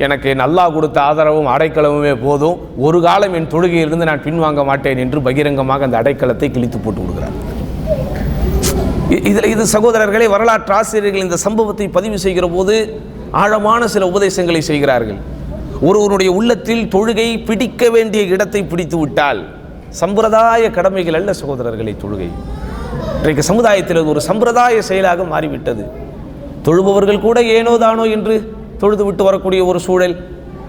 எனக்கு அல்லாஹ் கொடுத்த ஆதரவும் அடைக்கலமுமே போதும், ஒரு காலம் என் தொழுகையிலிருந்து நான் பின்வாங்க மாட்டேன் என்று பகிரங்கமாக அந்த அடைக்கலத்தை கிழித்து போட்டு விடுகிறார். இது சகோதரர்களே, வரலாற்று ஆசிரியர்கள் இந்த சம்பவத்தை பதிவு செய்கிற போது ஆழமான சில உபதேசங்களை செய்கிறார்கள். ஒருவருடைய உள்ளத்தில் தொழுகை பிடிக்க வேண்டிய இடத்தை பிடித்து விட்டால், சம்பிரதாய கடமைகள் அல்ல சகோதரர்களை தொழுகை. இன்றைக்கு சமுதாயத்தில் ஒரு சம்பிரதாய செயலாக மாறிவிட்டது. தொழுபவர்கள் கூட ஏனோ தானோ என்று தொழுது விட்டு வரக்கூடிய ஒரு சூழல்.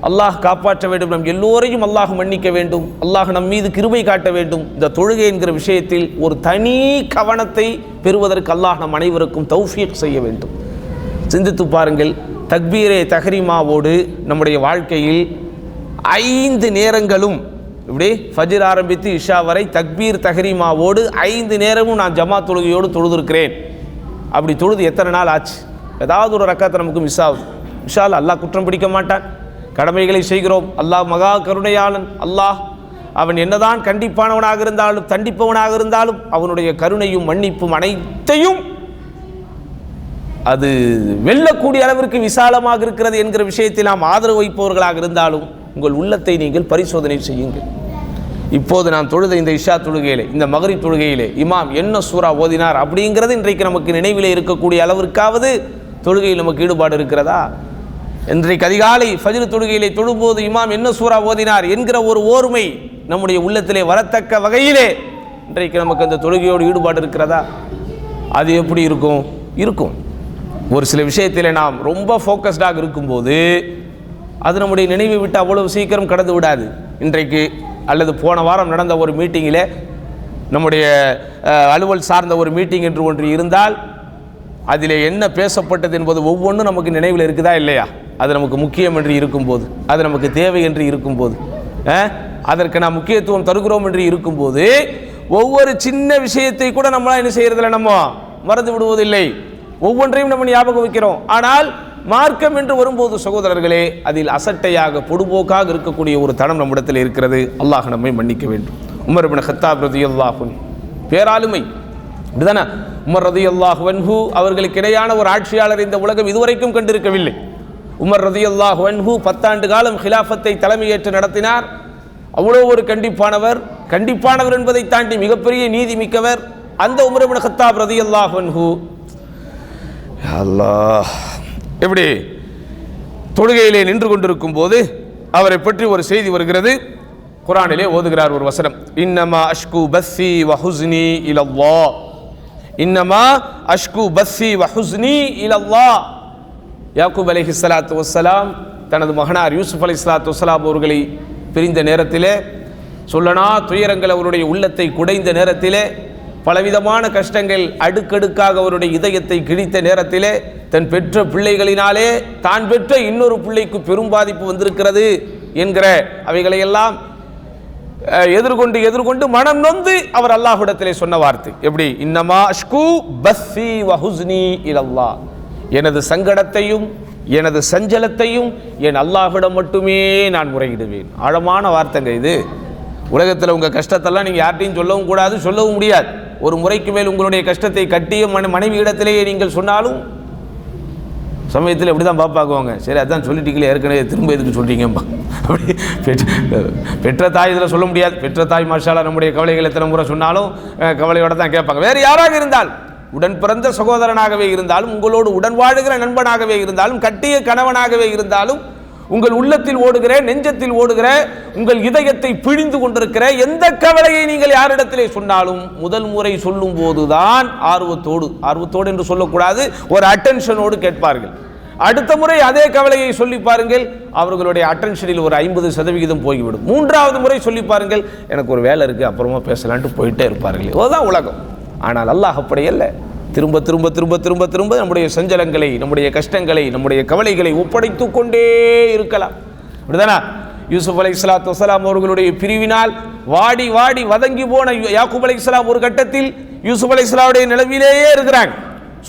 அல்லாஹ் காப்பாற்ற வேண்டும், நம் எல்லோரையும் அல்லாஹ் மன்னிக்க வேண்டும், அல்லாஹ் நம் மீது கிருபை காட்ட வேண்டும். இந்த தொழுகை என்கிற விஷயத்தில் ஒரு தனி கவனத்தை பெறுவதற்கு அல்லாஹ் நம் அனைவருக்கும் தௌஃபீக் செய்ய வேண்டும். சிந்தித்து பாருங்கள், தக்பீரே தஹ்ரீமாவோடு நம்முடைய வாழ்க்கையில் 5 நேரங்களும் இப்படி ஃபஜ்ர் ஆரம்பித்து இஷா வரை தக்பீர் தஹ்ரீமாவோடு 5 நேரமும் நான் ஜமாத் தொழுகையோடு தொழுதிருக்கிறேன். அப்படி தொழுது எத்தனை நாள் ஆச்சு? ஏதாவது ஒரு ரக்காத்தை நமக்கு மிஸ் ஆகுது. இன்ஷா அல்லாஹ் அல்லாஹ் குற்றம் பிடிக்க மாட்டான். கடமைகளை செய்கிறோம். அல்லாஹ் மகா கருணையாளன். அல்லாஹ் அவன் என்னதான் கண்டிப்பானவனாக இருந்தாலும் தண்டிப்பவனாக இருந்தாலும் அவனுடைய கருணையும் மன்னிப்பும் அனைத்தையும் அது வெல்லக்கூடிய அளவிற்கு விசாலமாக இருக்கிறது என்கிற விஷயத்தில் நாம் ஆதரவு வைப்பவர்களாக இருந்தாலும் உங்கள் உள்ளத்தை நீங்கள் பரிசோதனை செய்யுங்கள். இப்போது நாம் தொழுத இந்த இஷா தொழுகையிலே, இந்த மக்ரிப் தொழுகையிலே இமாம் என்ன சூரா ஓதினார் அப்படிங்கிறது இன்றைக்கு நமக்கு நினைவிலே இருக்கக்கூடிய அளவிற்காவது தொழுகையில் நமக்கு ஈடுபாடு இருக்கிறதா? இன்றைக்கு அதிகாலை ஃபஜ்ர் தொழுகையிலே தொழும்போது இமாம் என்ன சூரா ஓதினார் என்கிற ஒரு ஓர்மை நம்முடைய உள்ளத்திலே வரத்தக்க வகையிலே இன்றைக்கு நமக்கு அந்த தொழுகையோடு ஈடுபாடு இருக்கிறதா? அது எப்படி இருக்கும்? இருக்கும். ஒரு சில விஷயத்தில் நாம் ரொம்ப ஃபோக்கஸ்டாக இருக்கும்போது அது நம்முடைய நினைவை விட்டு அவ்வளவு சீக்கிரம் கடந்து விடாது. இன்றைக்கு அல்லது போன வாரம் நடந்த ஒரு மீட்டிங்கில் நம்முடைய அலுவல் சார்ந்த ஒரு மீட்டிங் என்று ஒன்று இருந்தால் அதில் என்ன பேசப்பட்டது என்பது ஒவ்வொன்றும் நமக்கு நினைவில் இருக்குதா இல்லையா? அது நமக்கு முக்கியம் என்று இருக்கும்போது, அது நமக்கு தேவை என்று இருக்கும்போது, அதற்கு நாம் முக்கியத்துவம் தருகிறோம் என்று இருக்கும்போது ஒவ்வொரு சின்ன விஷயத்தை கூட நம்மளால் என்ன செய்யறதில்லை, நம்ம மறந்து விடுவதில்லை. ஒவ்வொன்றையும் நம்ம ஞாபகம் வைக்கிறோம். ஆனால் மார்க்கம் என்று வரும்போது சகோதரர்களே, அதில் அசட்டையாக பொடுபோக்காக இருக்கக்கூடிய ஒரு தனம் நம்மிடத்தில் இருக்கிறது. அல்லாஹ் நம்மை மன்னிக்க வேண்டும். உமர் இப்னு கத்தாப் ரலியல்லாஹு அன்ஹு பேராளுமை இதுதானே. உமர் ரலியல்லாஹு அன்ஹு அவர்களுக்கு இடையான ஒரு ஆட்சியாளர் இந்த உலகம் இதுவரைக்கும் கண்டிருக்கவில்லை. உமர் ரலியல்லாஹு அன்ஹு 10 ஆண்டு காலம் ஹிலாஃபத்தை தலைமையேற்று நடத்தினார். அவ்வளோ ஒரு கண்டிப்பானவர் என்பதை தாண்டி மிகப்பெரிய நீதி மிக்கவர் அந்த உமர் இப்னு கத்தாப் ரலியல்லாஹு அன்ஹு. அல்லாஹ், எப்படி தொழுகையிலே நின்று கொண்டிருக்கும் போது அவரை பற்றி ஒரு செய்தி வருகிறது. குர்ஆனிலே ஓதுகிறார் ஒரு வசனம், இன்னமா அஷ்கு பஸ்ஸி வ ஹுஸ்னி இலல்லாஹ், இன்னமா அஷ்கு பஸ்ஸி வ ஹுஸ்னி இலல்லாஹ். யாக்கூப் அலைஹிஸ்ஸலாத்து வஸ்ஸலாம் தனது மகனார் யூசுப் அலைஹிஸ்ஸலாத்து வஸ்ஸலாம் அவர்களை பிரிந்த நேரத்திலே, சொல்லனா துயரங்கள் அவருடைய உள்ளத்தை குடைந்த நேரத்திலே, பலவிதமான கஷ்டங்கள் அடுக்கடுக்காக அவருடைய இதயத்தை கிழித்த நேரத்திலே, தன் பெற்ற பிள்ளைகளினாலே தான் பெற்ற இன்னொரு பிள்ளைக்கு பெரும் பாதிப்பு வந்திருக்கிறது என்கிற அவைகளையெல்லாம் எதிர்கொண்டு மனம் நொந்து அவர் அல்லாஹ்விடத்திலே சொன்ன வார்த்தை எப்படி? இன்னமா அஷ்கு பஸ்ஸி வ ஹுஸ்னி இலல்லாஹ், எனது சங்கடத்தையும் எனது சஞ்சலத்தையும் என் அல்லாஹ்விடம் மட்டுமே நான் முறையிடுவேன். ஆழமான வார்த்தைங்க இது. உலகத்தில் உங்கள் கஷ்டத்தெல்லாம் நீங்கள் யார்ட்டையும் சொல்லவும் கூடாது, சொல்லவும் முடியாது. ஒரு முறைக்கு மேல் உங்களுடைய கஷ்டத்தை கட்டிய மனைவி இடத்திலேயே நீங்கள் சொன்னாலும் சமயத்தில் எப்படி தான் பாப்பாக்குவாங்க. சரி, அதான் சொல்லிட்டீங்களே ஏற்கனவே, திரும்ப எதுக்கு சொல்கிறீங்கப்பா. அப்படி பெற்ற தாய் இதில் சொல்ல முடியாது. பெற்ற தாய் மாஷாலா நம்முடைய கவலைகளை எத்தனை முறை சொன்னாலும் கவலையோடு தான் கேட்பாங்க. வேறு யாராக இருந்தால், உடன் பிறந்த சகோதரனாகவே இருந்தாலும், உங்களோடு உடன் வாழுகிற நண்பனாகவே இருந்தாலும், கட்டிய கணவனாகவே இருந்தாலும், உங்கள் உள்ளத்தில் ஓடுகிற நெஞ்சத்தில் ஓடுகிற உங்கள் இதயத்தை பிழிந்து கொண்டிருக்கிற எந்த கவலையை நீங்கள் யாரிடத்திலே சொன்னாலும் முதல் முறை சொல்லும் போதுதான் ஆர்வத்தோடு என்று சொல்லக்கூடாது, ஒரு அட்டென்ஷனோடு கேட்பார்கள். அடுத்த முறை அதே கவலையை சொல்லி பாருங்கள், அவர்களுடைய அட்டென்ஷனில் ஒரு 50% போய்விடும். 3வது முறை சொல்லி பாருங்கள், எனக்கு ஒரு வேலை இருக்குது அப்புறமா பேசலான்ட்டு போயிட்டே இருப்பார்கள். அதுதான் உலகம். ஆனால் அல்லாஹ் அப்படி அல்ல. திரும்ப திரும்ப திரும்ப திரும்ப திரும்ப நம்முடைய சஞ்சலங்களை, நம்முடைய கஷ்டங்களை, நம்முடைய கவலைகளை ஒப்படைத்து கொண்டே இருக்கலாம். அப்படிதானா? யூசுப் அலைஹிஸ்ஸலாத்து வஸ்ஸலாம் அவர்களுடைய பிரிவினால் வாடி வாடி வதங்கி போன யாக்கூப் அலைஹிஸ்ஸலாம் ஒரு கட்டத்தில் யூசுப் அலைஹிஸ்ஸலாமுடைய நிலவிலேயே இருக்கிறாங்க.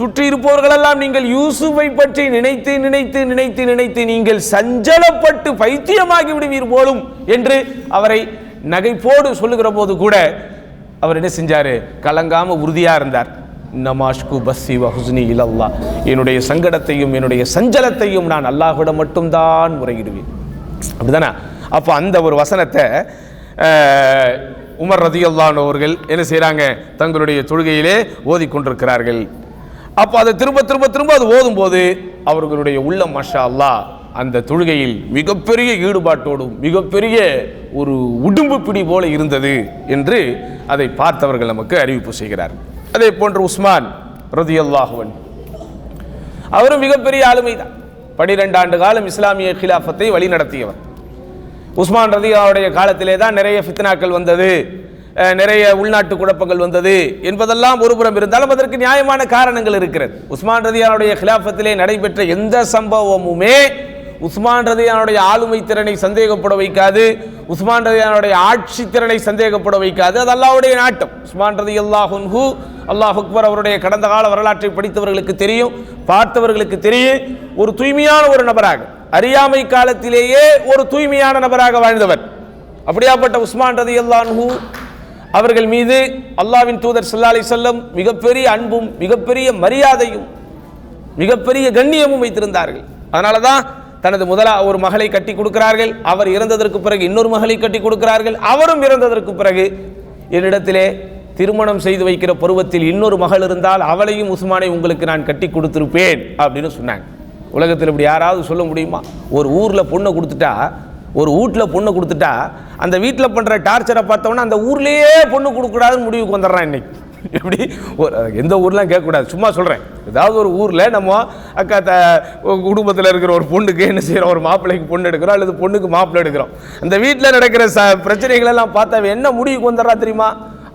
சுற்றி இருப்பவர்கள் எல்லாம் நீங்கள் யூசுஃபை பற்றி நினைத்து நினைத்து நினைத்து நினைத்து நீங்கள் சஞ்சலப்பட்டு பைத்தியமாகி விடுவீர் போலும் என்று அவரை நகைப்போடு சொல்லுகிற போது கூட அவர் என்ன செஞ்சாரு? கலங்காம உறுதியா இருந்தார். நமாஷ்கு பஸ்ஸி வ ஹுஸ்னி இலல்லாஹ், என்னுடைய சங்கடத்தையும் என்னுடைய சஞ்சலத்தையும் நான் அல்லாஹ்விடம் மட்டும்தான் முறையிடுவேன். அப்படிதானே? அப்போ அந்த ஒரு வசனத்தை உமர் ரலியல்லாஹு அன்ஹு அவர்கள் என்ன செய்கிறாங்க? தங்களுடைய தொழுகையிலே ஓதிக்கொண்டிருக்கிறார்கள். அப்போ அதை திரும்ப திரும்ப திரும்ப அது ஓதும்போது அவர்களுடைய உள்ளம் மாஷா அல்லாஹ் அந்த தொழுகையில் மிகப்பெரிய ஈடுபாட்டோடும் மிகப்பெரிய ஒரு உடும்பு பிடி போல இருந்தது என்று அதை பார்த்தவர்கள் நமக்கு அறிவிப்பு செய்கிறார். அதே போன்று உஸ்மான் ரலியல்லாஹு அன்ஹு அவரும் மிகப்பெரிய ஆளுமைதான். 12 ஆண்டு காலம் இஸ்லாமிய கிலாஃபத்தை வழி நடத்தியவர். உஸ்மான் ரலியல்லாஹுடைய காலத்திலே தான் நிறைய ஃபித்னாக்கள் வந்தது, நிறைய உள்நாட்டு குழப்பங்கள் வந்தது என்பதெல்லாம் ஒருபுறம் இருந்தாலும் அதற்கு நியாயமான காரணங்கள் இருக்கிறது. உஸ்மான் ரலியல்லாஹுடைய கிலாஃபத்திலே நடைபெற்ற எந்த சம்பவமுமே உஸ்மான் ரலியல்லாஹுடைய ஆளுமை திறனை சந்தேகப்பட வைக்காது, உஸ்மான் ரலியல்லாஹுடைய ஆட்சி திறனை சந்தேகப்பட வைக்காது. அது அல்லாஹ்வுடைய நாட்டம். உஸ்மான் ரலியல்லாஹு அன்ஹு, அல்லாஹ் அக்பர், அவருடைய கடந்த கால வரலாற்றை படித்தவர்களுக்கு தெரியும், பார்த்தவர்களுக்கு தெரியும். ஒரு தூய்மையான ஒரு நபராக, அறியாமை காலத்திலேயே ஒரு தூய்மையான நபராக வாழ்ந்தவர். அப்படியாப்பட்ட உஸ்மான் ரலியல்லாஹு அன்ஹு அவர்கள் மீது அல்லாஹ்வின் தூதர் ஸல்லல்லாஹு அலைஹி வஸல்லம் மிகப்பெரிய அன்பும் மிகப்பெரிய மரியாதையும் மிகப்பெரிய கண்ணியமும் வைத்திருந்தார்கள். அதனால தான் தனது ஒரு மகளை கட்டி கொடுக்கிறார்கள். அவர் இறந்ததற்கு பிறகு இன்னொரு மகளை கட்டி கொடுக்கிறார்கள். அவரும் இறந்ததற்கு பிறகு என்னிடத்திலே திருமணம் செய்து வைக்கிற பருவத்தில் இன்னொரு மகள் இருந்தால் அவளையும் உஸ்மானை உங்களுக்கு நான் கட்டி கொடுத்திருப்பேன் அப்படின்னு சொன்னாங்க. உலகத்தில் இப்படி யாராவது சொல்ல முடியுமா? ஒரு ஊரில் பொண்ணை கொடுத்துட்டா, ஒரு வீட்டில் பொண்ணு கொடுத்துட்டா, அந்த வீட்டில் பண்ணுற டார்ச்சரை பார்த்தோம்னா அந்த ஊர்லேயே பொண்ணு கொடுக்கூடாதுன்னு முடிவுக்கு வந்துடுறான் இன்னைக்கு. எப்படி எந்த ஊர்லாம் கேட்கக்கூடாது, சும்மா சொல்கிறேன். ஏதாவது ஒரு ஊரில் நம்ம அக்கா குடும்பத்தில் இருக்கிற ஒரு பொண்ணுக்கு என்ன செய்கிறோம், ஒரு மாப்பிள்ளைக்கு பொண்ணு எடுக்கிறோம் அல்லது பொண்ணுக்கு மாப்பிள்ளை எடுக்கிறோம். அந்த வீட்டில் நடக்கிற பிரச்சனைகளெல்லாம் பார்த்தா என்ன முடிவுக்கு வந்துடுறா தெரியுமா?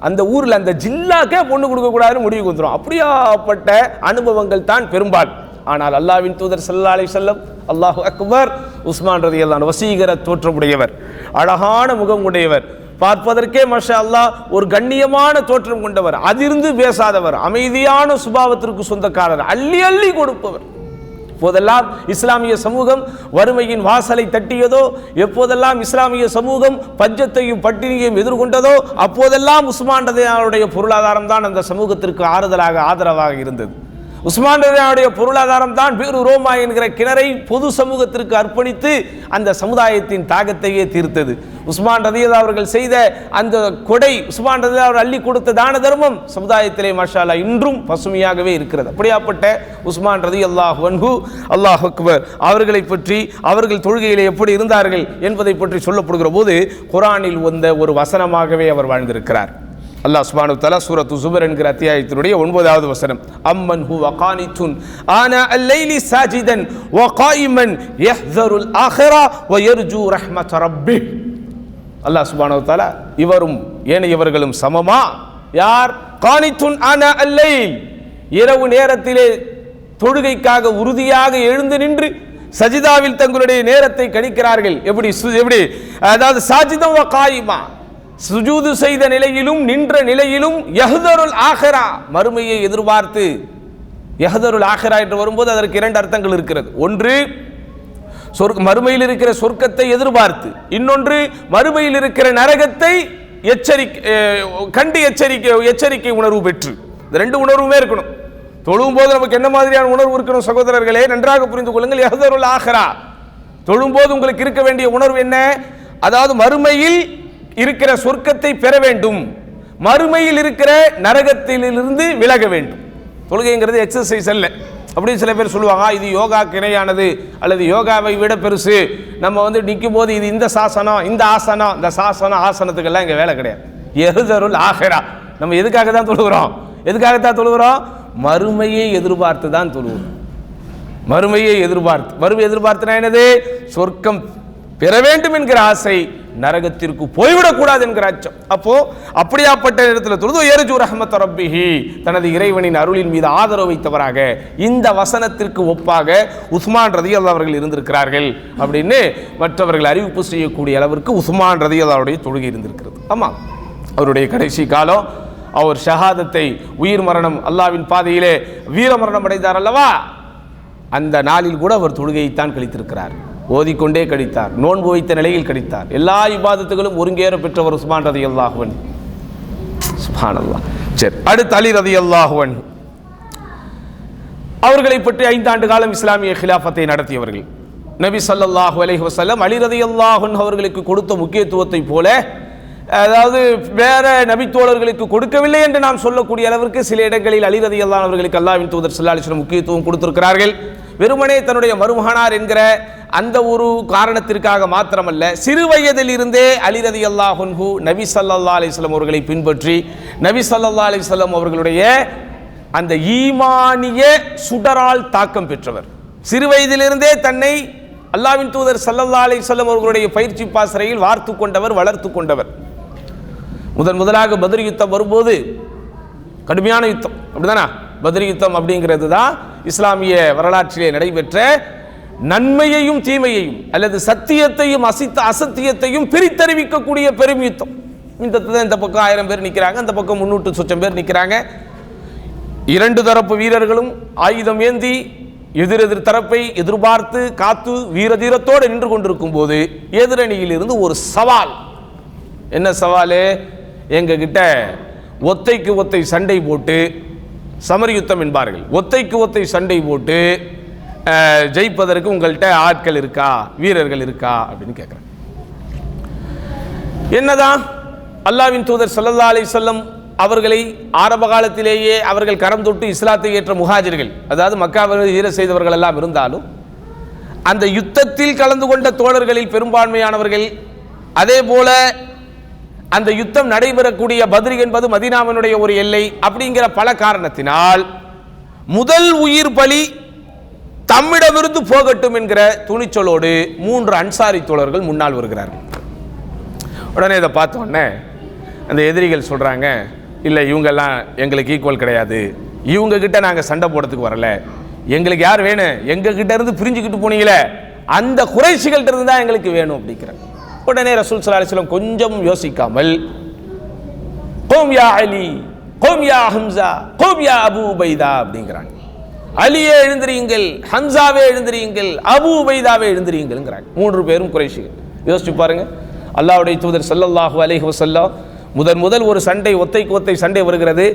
அந்த ஊரில் அந்த ஜில்லாக்கே பொண்ணு கொடுக்கக்கூடாதுன்னு முடிவுக்கு வந்துடும். அப்படியாப்பட்ட அனுபவங்கள் தான் பெரும்பாலும். ஆனால் அல்லாஹ்வின் தூதர் ஸல்லல்லாஹு அலைஹி வஸல்லம், அல்லாஹு அக்பர், உஸ்மான் ரலியல்லாஹு அன்ஹு வசீகர தோற்றமுடையவர், அழகான முகம் உடையவர், பார்ப்பதற்கே மாஷா அல்லாஹ் ஒரு கண்ணியமான தோற்றம் கொண்டவர், அதிர்ந்து பேசாதவர், அமைதியான சுபாவத்திற்கு சொந்தக்காரர், அள்ளி அள்ளி கொடுப்பவர். எப்போதெல்லாம் இஸ்லாமிய சமூகம் வறுமையின் வாசலை தட்டியதோ, எப்போதெல்லாம் இஸ்லாமிய சமூகம் பஞ்சத்தையும் பட்டினியையும் எதிர்கொண்டதோ, அப்போதெல்லாம் உஸ்மான் ரலியல்லாஹுடைய பொருளாதாரம் தான் அந்த சமூகத்திற்கு ஆதரவாக இருந்தது. உஸ்மான் ரலியல்லாஹுடைய பொருளாதாரம் தான் பீரு ரோமா என்கிற கிணறை பொது சமூகத்திற்கு அர்ப்பணித்து அந்த சமுதாயத்தின் தாகத்தையே தீர்த்தது. உஸ்மான் ரலியல்லாஹு அவர்கள் செய்த அந்த கொடை, உஸ்மான் ரலியல்லாஹு அவர்கள் அள்ளி கொடுத்த தான தர்மம் சமுதாயத்திலே மாஷா அல்லாஹ் இன்றும் பசுமையாகவே இருக்கிறது. அப்படியாப்பட்ட உஸ்மான் ரலியல்லாஹு அன்ஹு, அல்லாஹ் அக்பர், அவர்களை பற்றி, அவர்கள் தொழுகையிலே எப்படி இருந்தார்கள் என்பதை பற்றி சொல்லப்படுகிற போது குர்ஆனில் வந்த ஒரு வசனமாகவே அவர் வாழ்ந்திருக்கிறார். அல்லாஹ் சுப்ஹானஹு வ தஆலா சூரத்து ஸுமர் என்கிற அத்தியாயத்தினுடைய 9வது வசனம், அம்மன் ஹுவ கானித்துன் ஆனா அல்லைலி சாஜிதன் வ காயிமன் யஹ்தருல் ஆখিরা வ யர்ஜூ ரஹ்மத ரப்பிஹ். அல்லாஹ் சுப்ஹானஹு வ தஆலா இவரும் ஏனையவர்களும் சமமா? யார்? கானித்துன் ஆனா அல்லைல், இரவு நேரத்திலே தொழுகைக்காக உறுதியாக எழுந்து நின்று சஜிதாவில் தங்களுடைய நேரத்தை கழிக்கிறார்கள். எப்படி? அதாவது சாஜிதம் வ காயிமா, சுஜூது செய்த நிலையிலும் நின்ற நிலையிலும், யஹ்தருல் ஆখিরা, மறுமையை எதிர்பார்த்து. யஹ்தருல் ஆখিরা என்று வரும்போது அதற்கு 2 அர்த்தங்கள் இருக்கிறது. ஒன்று மறுமையில் இருக்கிற சொர்க்கத்தை எதிர்பார்த்து, இன்னொன்று மறுமையில் இருக்கிற நரகத்தை எச்சரிக்கை உணர்வு பெற்று. இந்த 2 உணர்வுமே இருக்கணும். தொழும் போது நமக்கு என்ன மாதிரியான உணர்வு இருக்கணும் சகோதரர்களே, நன்றாக புரிந்து கொள்ளுங்கள். யஹ்தருல் ஆখিরা, தொழும்போது உங்களுக்கு இருக்க வேண்டிய உணர்வு என்ன? அதாவது மறுமையில் இருக்கிற சொர்க்கத்தை பெற வேண்டும், மறுமையில் இருக்கிற நரகத்திலிருந்து விலக வேண்டும். தொழுகைங்கிறது எக்ஸசைஸ் அல்ல. அப்படின்னு சில பேர் சொல்லுவாங்க, இது யோகாக்கு இணையானது அல்லது யோகாவை விட பெருசு. நம்ம நிற்கும் போது இது இந்த சாசனம், இந்த ஆசனம், இந்த ஆசனத்துக்கெல்லாம் இங்கே வேலை கிடையாது. யஹ்தருல் ஆখিরা, நம்ம எதுக்காகத்தான் தொழுகிறோம்? மறுமையை எதிர்பார்த்து தான் தொழுகிறோம். மறுமையை எதிர்பார்த்துனா என்னது? சொர்க்கம் பெற வேண்டும் என்கிற ஆசை, நரகத்திற்கு போய்விடக்கூடாது என்கிற அச்சம். அப்போ அப்படியாப்பட்ட இடத்துல தொழுது யர்ஜூ ரஹ்மத ரப்பிஹி, தனது இறைவனின் அருளின் மீது ஆதரவு வைத்தவராக இந்த வசனத்திற்கு ஒப்பாக உஸ்மான் ரலியல்லாஹு அவர்கள் இருந்திருக்கிறார்கள் அப்படின்னு மற்றவர்கள் அறிவிப்பு செய்யக்கூடிய அளவிற்கு உஸ்மான் ரலியல்லாஹுடைய தொழுகை இருந்திருக்கிறது. ஆமா, அவருடைய கடைசி காலம், அவர் ஷஹாதத்தை, உயிர் மரணம், அல்லாஹ்வின் பாதையிலே வீர மரணம் அடைந்தார் அல்லவா, அந்த நாளில் கூட அவர் தொழுகையைத்தான் கழித்திருக்கிறார். ஓதிக்கொண்டே கழித்தார், நோன்பு வைத்த நிலையில் கழித்தார். எல்லா இபாதத்துகளும் ஒருங்கேற பெற்றவர் உஸ்மான் ரலியல்லாஹு அன்ஹு. சுப்ஹானல்லாஹ். சரி, அடுத்து அலி ரலியல்லாஹு அன்ஹு. அவர்களை பற்றி 5 ஆண்டு காலம் இஸ்லாமிய கிலாஃபத்தை நடத்தியவர்கள். நபி ஸல்லல்லாஹு அலைஹி வஸல்லம் அலி ரலியல்லாஹு அன்ஹு அவர்களுக்கு கொடுத்த முக்கியத்துவத்தை போல, அதாவது வேற நபித்தோழர்களுக்கு கொடுக்கவில்லை என்று நாம் சொல்லக்கூடிய அளவிற்கு சில இடங்களில் அலி ரலியல்லாஹு அவர்களுக்கு அல்லாஹ்வின் தூதர் ஸல்லல்லாஹு அலைஹி வஸல்லம் முக்கியத்துவம் கொடுத்திருக்கிறார்கள். வெறுமனே தன்னுடைய மருமகனார் என்கிற அந்த ஒரு காரணத்திற்காக மாத்திரமல்ல, சிறு வயதில் இருந்தே அலி ரலியல்லாஹு அன்ஹு நபி ஸல்லல்லாஹு அலைஹி வஸல்லம் அவர்களை பின்பற்றி நபி ஸல்லல்லாஹு அலைஹி வஸல்லம் அவர்களுடைய அந்த ஈமானிய சுடரால் தாக்கம் பெற்றவர். சிறு வயதிலிருந்தே தன்னை அல்லாஹ்வின் தூதர் ஸல்லல்லாஹு அலைஹி வஸல்லம் அவர்களுடைய பயிற்சி பாசறையில் வார்த்து கொண்டவர், வளர்த்து கொண்டவர். முதலாக பத்ர் யுத்தம் வரும்போது, கடுமையான யுத்தம் அப்படிதானா? பத்ர் யுத்தம் அப்படிங்கிறது தான் இஸ்லாமிய வரலாற்றிலே நடைபெற்ற நன்மையையும் தீமையையும் அல்லது சத்தியத்தையும் அசத்தியத்தையும் பிரித்தறிவிக்கக்கூடிய பெரும் யுத்தம். இந்த பக்கம் 1000 பேர் நிற்கிறாங்க, அந்த பக்கம் 300 சொச்சம் பேர் நிற்கிறாங்க. 2 தரப்பு வீரர்களும் ஆயுதம் ஏந்தி எதிரெதிர் தரப்பை எதிர்பார்த்து காத்து வீரதீரத்தோடு நின்று கொண்டிருக்கும் போது எதிரணியில் இருந்து ஒரு சவால். என்ன சவால்? எங்க கிட்ட ஒத்தைக்கு ஒத்தை சண்டை போட்டு, சமர் யுத்தம் என்பார்கள், ஒத்தைக்கு ஒத்தை சண்டை போட்டு ஜெயிப்பதற்கு உங்கள்கிட்ட ஆட்கள் இருக்கா, வீரர்கள் இருக்கா அப்படின்னு கேட்குறேன். என்னதான் அல்லாஹ்வின் தூதர் ஸல்லல்லாஹு அலைஹி வஸல்லம் அவர்களை ஆரம்ப காலத்திலேயே அவர்கள் கரம் தொட்டு இஸ்லாத்தை ஏற்ற முஹாஜிர்கள், அதாவது மக்காவில் ஹிஜ்ரத் செய்தவர்கள் எல்லாம் இருந்தாலும் அந்த யுத்தத்தில் கலந்து கொண்ட தோழர்களில் பெரும்பான்மையானவர்கள், அதே போல அந்த யுத்தம் நடைபெறக்கூடிய பத்ர் என்பது மதீனாவினுடைய ஒரு எல்லை அப்படிங்கிற பல காரணத்தினால் முதல் உயிர் பலி தம்மிடமிருந்து போகட்டும் என்கிற துணிச்சலோடு 3 அன்சாரி தோழர்கள் முன்னால் வருகிறார்கள். உடனே இதை பார்த்த உடனே அந்த எதிரிகள் சொல்கிறாங்க, இல்லை இவங்கெல்லாம் எங்களுக்கு ஈக்குவல் கிடையாது, இவங்க கிட்ட நாங்கள் சண்டை போடுறதுக்கு வரல, எங்களுக்கு யார் வேணும், எங்கள் கிட்ட இருந்து பிரிஞ்சுக்கிட்டு போனீங்களே அந்த குறைஷிகள்கிட்ட இருந்து தான் எங்களுக்கு வேணும் அப்படிங்கிறாங்க. உடனே ரசூல் ஸல்லல்லாஹு அலைஹி வஸல்லம் கொஞ்சம் யோசிக்காமல் கோம் யா அலி, கோம் யா ஹம்சா, கோம் யா அபூ உபைதா அப்படிங்கிறாங்க. அலியே எழுந்திரியுங்கள், ஹம்சாவே எழுந்திரியுங்கள், அபூ உபைதாவே எழுந்திரியுங்கள்ங்கிறாங்க. 3 பேரும் குறைஷிகள். யோசிச்சு பாருங்க, அல்லாஹ்வுடைய தூதர் ஸல்லல்லாஹு அலைஹி வஸல்லம் முதல் ஒரு சண்டை, ஒத்தைக்கு ஒத்தை சண்டை வருகிறது.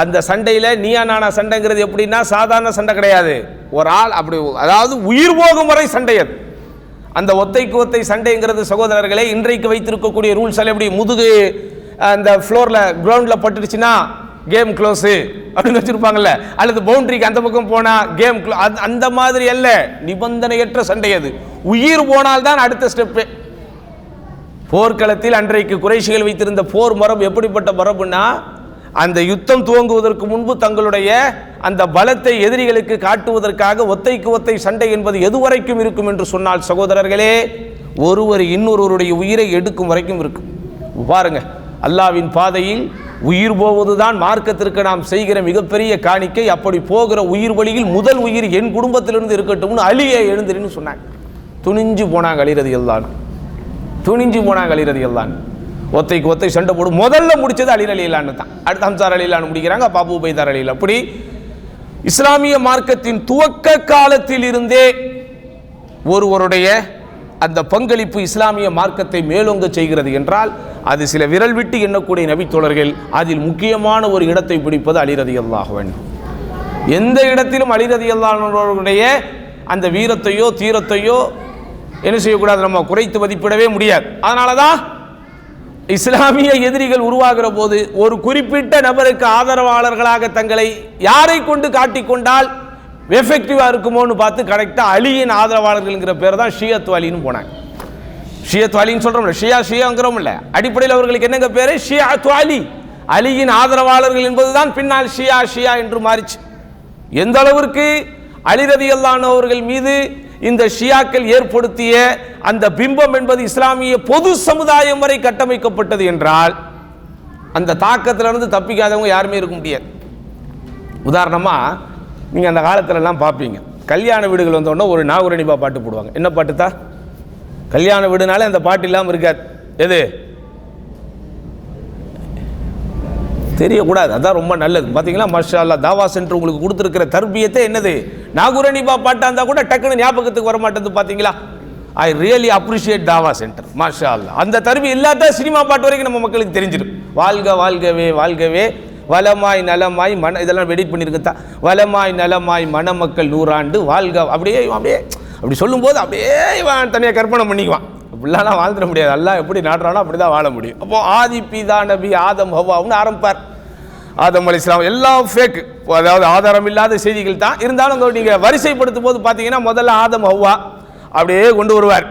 அந்த சண்டையில் நீயா நானா சண்டைங்கிறது எப்படின்னா சாதாரண சண்டை கிடையாது, ஒரு ஆள் அப்படி, அதாவது உயிர் போகும் வரை சண்டை. அது அந்த ஒத்தைக்கு ஒத்தை சண்டைங்கிறது சகோதரர்களே இன்றைக்கு வைத்திருக்கக்கூடிய ரூல்ஸ் எல்லாம் எப்படி, முதுகு அந்த ஃப்ளோரில் கிரவுண்டில் பட்டுடுச்சுன்னா கேம் க்ளோஸு அப்படின்னு வச்சுருப்பாங்கல்ல, அல்லது பவுண்டரிக்கு அந்த பக்கம் போனால் கேம் அந்த மாதிரி அல்ல, நிபந்தனையற்ற சண்டை. அது உயிர் போனால்தான் அடுத்த ஸ்டெப்பு. போர்க்களத்தில் அன்றைக்கு குறைஷிகள் வைத்திருந்த போர் மரபு எப்படிப்பட்ட மரபுன்னா, அந்த யுத்தம் துவங்குவதற்கு முன்பு தங்களுடைய அந்த பலத்தை எதிரிகளுக்கு காட்டுவதற்காக ஒத்தைக்கு ஒத்தை சண்டை என்பது எதுவரைக்கும் இருக்கும் என்று சொன்னால் சகோதரர்களே, ஒருவர் இன்னொருவருடைய உயிரை எடுக்கும் வரைக்கும் இருக்கும். பாருங்க, அல்லாஹ்வின் பாதையில் உயிர் போவதுதான் மார்க்கத்திற்கு நாம் செய்கிற மிகப்பெரிய காணிக்கை. அப்படி போகிற உயிர் வழியில் முதல் உயிர் என் குடும்பத்திலிருந்து இருக்கட்டும்னு அலியை எழுந்திரின்னு சொன்னாங்க. துணிஞ்சு போனாங்க அலி ரலியல்லாஹு அன்ஹு, துணிஞ்சு போனாங்க அலி ரலியல்லாஹு அன்ஹு. ஒத்தைக்கு ஒத்தை சண்டை போடும். முதல்ல முடிச்சது அலி ரலியல்லாஹு அன்ஹு தான். அடுத்து ஹம்சா ரலியல்லாஹு அன்ஹு முடிக்கிறாங்க, அப்ப அபூ உபைதா ரலியல்லாஹு. அப்படி இஸ்லாமிய மார்க்கத்தின் துவக்க காலத்தில் இருந்தே ஒருவருடைய அந்த பங்களிப்பு இஸ்லாமிய மார்க்கத்தை மேலோங்க செய்கிறது என்றால் அது சில விரல் விட்டு எண்ணக்கூடிய நபித்தோழர்கள், அதில் முக்கியமான ஒரு இடத்தை பிடிப்பது அலி ரலியல்லாஹு அன்ஹு. எந்த இடத்திலும் அலி ரலியல்லாஹு அன்ஹுடைய அந்த வீரத்தையோ தீரத்தையோ என்ன செய்யக்கூடாது, நம்ம குறைத்து மதிப்பிடவே முடியாது. அதனால தான் இஸ்லாமிய எதிரிகள் உருவாகிற போது ஒரு குறிப்பிட்ட நபருக்கு ஆதரவாளர்களாக தங்களை யாரை கொண்டு காட்டிக்கொண்டால் எஃபெக்டிவாக இருக்குமோன்னு பார்த்து கரெக்டாக அலியின் ஆதரவாளர்கள்ங்கிற பேர் தான் ஷியத் அலின்னு போனாங்க. ஷியத் அலின்னு சொல்கிறோம்ல, ஷியாங்கிறோம் இல்லை, அடிப்படையில் அவர்களுக்கு என்னங்க பேர், ஷியத் அலி. அலியின் ஆதரவாளர்கள் என்பதுதான் பின்னால் ஷியா என்று மாறிச்சு. எந்த அளவிற்கு அலி ரலியல்லாஹு அன்ஹு அவர்கள் மீது இந்த ஷியாக்கள் ஏற்படுத்திய அந்த பிம்பம் என்பது இஸ்லாமிய பொது சமுதாயம் வரை கட்டமைக்கப்பட்டது என்றால் அந்த தாக்கத்திலிருந்து தப்பிக்காதவங்க யாருமே இருக்க முடியாது. உதாரணமாக நீங்கள் அந்த காலத்திலலாம் பார்ப்பீங்க, கல்யாண வீடுகள் வந்தோடனே ஒரு நாகூரணிபா பாட்டு போடுவாங்க. என்ன பாட்டு தான்? கல்யாண வீடுனாலே அந்த பாட்டு இல்லாமல் இருக்காது. எது தெரியக்கூடாது, அதான் ரொம்ப நல்லது. பார்த்தீங்களா, மாஷா அல்லாஹ், தாவா சென்டர் உங்களுக்கு கொடுத்துருக்கிற தர்பியத்தை என்னது, நாகூரணிபா பாட்டாக இருந்தால் கூட டக்குன்னு ஞாபகத்துக்கு வர மாட்டேது. பார்த்தீங்களா, ஐ ரியலி அப்ரிஷியேட் தாவா சென்டர், மாஷா அல்லாஹ். அந்த தர்பி இல்லாத சினிமா பாட்டு வரைக்கும் நம்ம மக்களுக்கு தெரிஞ்சிடும். வாழ்க வாழ்கவே வாழ்கவே வளமாய் நலமாய் மன, இதெல்லாம் எடிட் பண்ணியிருக்கா, வளமாய் நலமாய் மணமக்கள் 100 ஆண்டு வாழ்க. அப்படியே அப்படியே அப்படி சொல்லும்போது அப்படியே இவன் தனியாக கற்பனை பண்ணிக்குவான். இப்படிலாம் வாழ்ந்துட முடியாது. அல்லாஹ் எப்படி நாடுறானோ அப்படி தான் வாழ முடியும். அப்போ ஆதி பிதா நபி ஆதம் ஹவ்வாவுன்னு ஆரம்பிப்பார். ஆதம் அலைஹிஸ்ஸலாம் எல்லாம் ஃபேக், அதாவது ஆதாரம் இல்லாத செய்திகள் தான். இருந்தாலும் நீங்கள் வரிசைப்படுத்தும் போது பார்த்தீங்கன்னா முதல்ல ஆதம் ஹவ்வா அப்படியே கொண்டு வருவார்.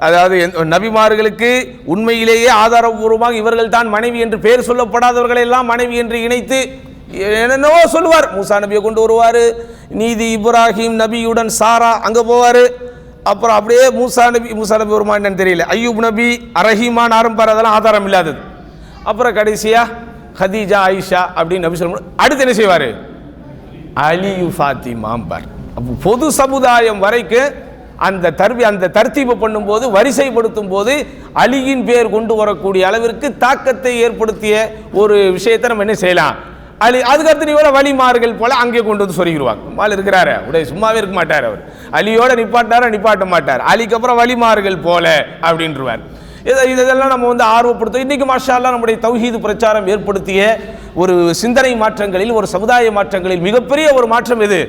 அதாவது நபிமார்களுக்கு உண்மையிலேயே ஆதாரபூர்வமாக இவர்கள் தான் மனைவி என்று பெயர் சொல்லப்படாதவர்களை எல்லாம் மனைவி என்று இணைத்து என்னென்னவோ சொல்லுவார். மூசா நபியை கொண்டு வருவார், நீதி இப்ராஹிம் நபியுடன் சாரா அங்கே போவார். அப்புறம் அப்படியே மூசா நபி வருமா என்னன்னு தெரியல, ஐயூப் நபி அரஹீமான் ஆரம்பிப்பார், அதெல்லாம் ஆதாரம் இல்லாதது. அப்புறம் கடைசியாக ஹதீஜா ஆயிஷா அப்படின்னு நபி சொல்ல. அடுத்து என்ன செய்வார், அலியு ஃபாத்திமாம்பார். அப்போ பொது சமுதாயம் வரைக்கும் அந்த தர்த்தீபை பண்ணும்போது வரிசைப்படுத்தும் போது அலியின் பேர் கொண்டு வரக்கூடிய அளவிற்கு தாக்கத்தை ஏற்படுத்திய ஒரு விஷயத்தை நம்ம என்ன செய்யலாம், அலி. அதுக்கடுத்து நீ வழிமார்கள் போல அங்கே கொண்டு வந்து சொல்லிடுவாங்க. மால் இருக்கிறாரு உடைய சும்மாவே இருக்க மாட்டார், அவர் அலியோட நிப்பாட்ட மாட்டார், அலிக்கு அப்புறம் வழிமார்கள் போல அப்படின்றார். இதெல்லாம் நம்ம வந்து ஆர்வப்படுத்தும். இன்றைக்கி மாஷா அல்லாஹ் நம்முடைய தௌஹீது பிரச்சாரம் ஏற்படுத்திய ஒரு சிந்தனை மாற்றங்களில், ஒரு சமுதாய மாற்றங்களில் மிகப்பெரிய ஒரு மாற்றம் எது,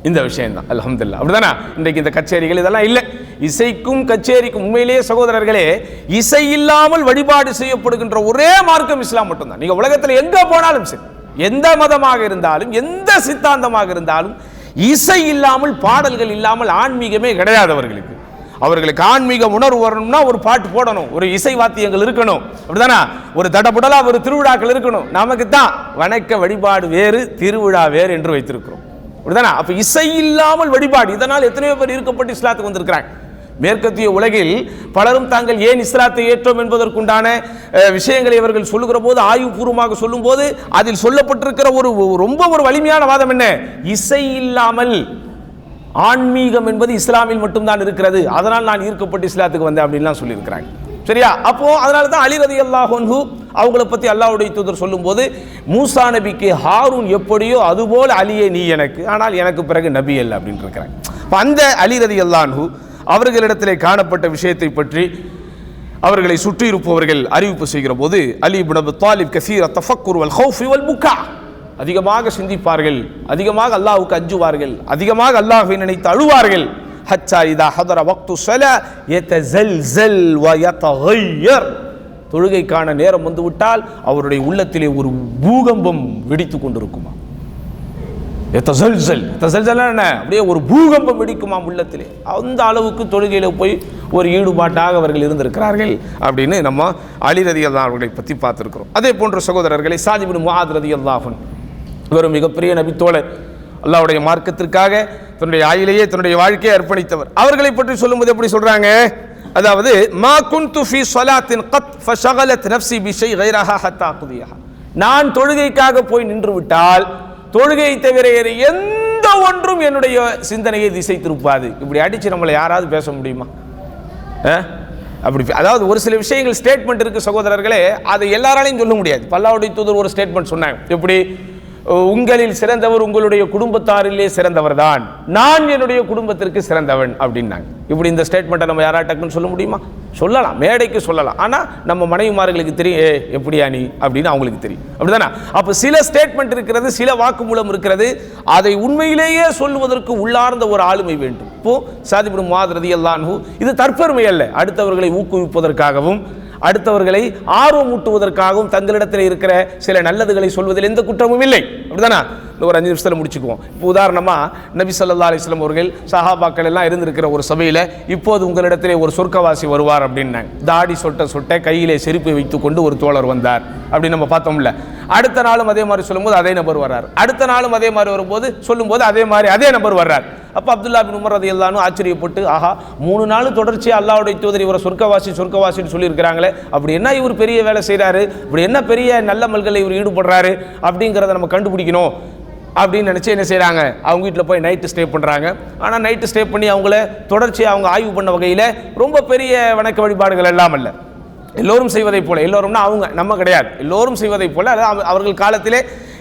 இந்த விஷயம் தான். அல்ஹம்துலில்லாஹ். அப்படிதானே? இன்றைக்கு இந்த கச்சேரிகள் இதெல்லாம் இல்லை. இசைக்கும் கச்சேரிக்கும் உண்மையிலேயே சகோதரர்களே, இசை இல்லாமல் வழிபாடு செய்யப்படுகின்ற ஒரே மார்க்கம் இஸ்லாம் மட்டும்தான். நீங்க உலகத்தில் எங்க போனாலும் சரி, எந்த மதமாக இருந்தாலும் எந்த சித்தாந்தமாக இருந்தாலும் இசை இல்லாமல் பாடல்கள் இல்லாமல் ஆன்மீகமே கிடையாது. அவர்களுக்கு ஆன்மீக உணர்வு வரணும்னா ஒரு பாட்டு போடணும், ஒரு இசை வாத்தியங்கள் இருக்கணும், அப்படிதானா? ஒரு தடபுடலா ஒரு திருவிழாக்கள் இருக்கணும். நமக்கு தான் வணக்க வழிபாடு வேறு, திருவிழா வேறு என்று வைத்திருக்கிறோம், அப்படிதானா? அப்ப இசை இல்லாமல் வழிபாடு, இதனால் எத்தனையோ பேர் ஈர்க்கப்பட்டு இஸ்லாத்துக்கு வந்திருக்கிறாங்க. மேற்கத்திய உலகில் பலரும் தாங்கள் ஏன் இஸ்லாத்தை ஏற்றோம் என்பதற்குண்டான விஷயங்களை இவர்கள் சொல்லுகிற போது, ஆய்வுபூர்வமாக சொல்லும் போது அதில் சொல்லப்பட்டிருக்கிற ரொம்ப வலிமையான வாதம் என்ன? இசை இல்லாமல் ஆன்மீகம் என்பது இஸ்லாமில் மட்டும்தான் இருக்கிறது, அதனால் நான் ஈர்க்கப்பட்டு இஸ்லாத்துக்கு வந்தேன் அப்படின்லாம் சொல்லியிருக்கிறாங்க. சரியா? அப்போ அதனால தான் அலி ரலியல்லாஹு அன்ஹு அவங்களை பற்றி அல்லாஹ்வுடைய தூதர் சொல்லும்போது, மூசா நபிக்கு ஹாரூன் எப்படியோ அதுபோல அலியே நீ எனக்கு, ஆனால் எனக்கு பிறகு நபி அல்ல அப்படின்னு இருக்கிறாங்க. அந்த அலி ரலியல்லாஹு அன்ஹு அவர்களிடத்திலே காணப்பட்ட விஷயத்தை பற்றி அவர்களை சுற்றி இருப்பவர்கள் அறிவிப்பு செய்கிற போது, அலி இப்னு அபி தாலிப் கஸீர தஃபக்குர் வல் ஹௌஃப் வல் புகா, அதிகமாக சிந்திப்பார்கள், அதிகமாக அல்லாஹ்வுக்கு அஞ்சுவார்கள், அதிகமாக அல்லாஹ்வை நினைத்து அழுவார்கள். ஹத்தா இதா ஹதர வக்து ஸலா யதஸல்ஸல் வ யதகய்யர், தொழுகைக்கான நேரம் வந்துவிட்டால் அவருடைய உள்ளத்திலே ஒரு பூகம்பம் வெடித்து கொண்டிருக்குமா. அப்படியே ஒரு பூகம்பம் வெடிக்குமாம் உள்ளத்திலே. அந்த அளவுக்கு தொழுகையில போய் ஒரு ஈடுபாட்டாக அவர்கள் இருந்திருக்கிறார்கள் அப்படின்னு நம்ம அலி ரலியல்லாஹு அவர்களை பற்றி பார்த்திருக்கிறோம். அதே போன்ற சகோதரர்களை சாத் இப்னு முஆத் ரலியல்லாஹு அன்ஹு, ஒரு மிகப்பெரிய நபித்தோழர், அல்லாஹ்வுடைய மார்க்கத்திற்காக தன்னுடைய ஆயிலேயே தன்னுடைய வாழ்க்கையை அர்ப்பணித்தவர். அவர்களை பற்றி சொல்லும்போது எப்படி சொல்றாங்க? அதாவது மா குன்து ஃபீ ஸலாத்தின் கத் ஃபஷகலத் நஃப்ஸி பிஷை கைரஹா ஹத்தா குதியஹா, நான் தொழுகைக்காக போய் நின்று விட்டால் தொழுகையை தவிர எந்த ஒன்றும் என்னுடைய சிந்தனையை திசை திருப்பாது. இப்படி அடிச்சு நம்மளை யாராவது பேச முடியுமா? அப்படி அதாவது ஒரு சில விஷயங்கள் ஸ்டேட்மெண்ட் இருக்கு சகோதரர்களே, அதை எல்லாராலையும் சொல்ல முடியாது. அல்லாஹ்வுடைய தூதர் ஒரு ஸ்டேட்மெண்ட் சொன்னாங்க, எப்படி? உங்களில் சிறந்தவர் உங்களுடைய குடும்பத்தாரிலே சிறந்தவர் தான், நான் என்னுடைய குடும்பத்திற்கு சிறந்தவன் அப்படின்னாங்க. இப்படி இந்த ஸ்டேட்மெண்ட்டை நம்ம யாரா டக்குன்னு சொல்ல முடியுமா? சொல்லலாம், மேடைக்கு சொல்லலாம். ஆனால் நம்ம மனைவிமார்களுக்கு தெரியும், எப்படியா நீ அப்படின்னு அவங்களுக்கு தெரியும், அப்படிதானே? அப்போ சில ஸ்டேட்மெண்ட் இருக்கிறது, சில வாக்குமூலம் இருக்கிறது, அதை உண்மையிலேயே சொல்லுவதற்கு உள்ளார்ந்த ஒரு ஆளுமை வேண்டும். இப்போ சாத் இப்னு முஆத் ரலியல்லாஹு அன்ஹு இது தற்பெருமை அல்ல, அடுத்தவர்களை ஊக்குவிப்பதற்காகவும் அடுத்தவர்களை ஆர்வம் ஊட்டுவதற்காகவும் தங்களிடத்தில் இருக்கிற சில நல்லதுகளை சொல்வதில் எந்த குற்றமும் இல்லை, அப்படிதானா? ஒரு 5 நிமிஷத்தில் முடிச்சுக்குவோம். இப்போ உதாரணமாக நபி ஸல்லல்லாஹு அலைஹி வஸல்லம் அவர்கள் சஹாபாக்கள் எல்லாம் இருந்திருக்கிற ஒரு சபையில், இப்போது உங்களிடத்திலே ஒரு சொர்க்கவாசி வருவார் அப்படின்னாங்க. தாடி சொட்ட கையிலே செருப்பை வைத்து கொண்டு ஒரு தோழர் வந்தார் அப்படின்னு நம்ம பார்த்தோம்ல. அடுத்த நாளும் அதே மாதிரி சொல்லும்போது அதே நபர் வர்றார், அடுத்த நாளும் அதே மாதிரி வரும்போது சொல்லும்போது அதே நபர் வர்றார். அப்போ அப்துல்லா பின் உமர் ரலியல்லாஹு அன்ஹு ஆச்சரியப்பட்டு, ஆஹா 3 நாள் தொடர்ச்சியாக அல்லாஹ்வுடைய தூதர் இவரை சொர்க்கவாசின்னு சொல்லியிருக்கிறாங்களே, அப்படி என்ன இவர் பெரிய வேலை செய்கிறாரு, இப்படி என்ன பெரிய நல்ல மல்களை இவர் ஈடுபடுறாரு அப்படிங்கிறத நம்ம கண்டுபிடிக்கணும் அப்படின்னு நினச்சி என்ன செய்கிறாங்க, அவங்க வீட்டில் போய் நைட்டு ஸ்டே பண்ணுறாங்க. ஆனால் நைட்டு ஸ்டே பண்ணி அவங்கள தொடர்ச்சியாக அவங்க ஆய்வு பண்ண வகையில் ரொம்ப பெரிய வணக்க வழிபாடுகள் எல்லாம் அல்ல, எல்லோரும் செய்வதை போல, எல்லோரும்னா அவங்க நம்ம கிடையாது, எல்லோரும் செய்வதை போல, அதாவது அவர்கள் காலத்திலே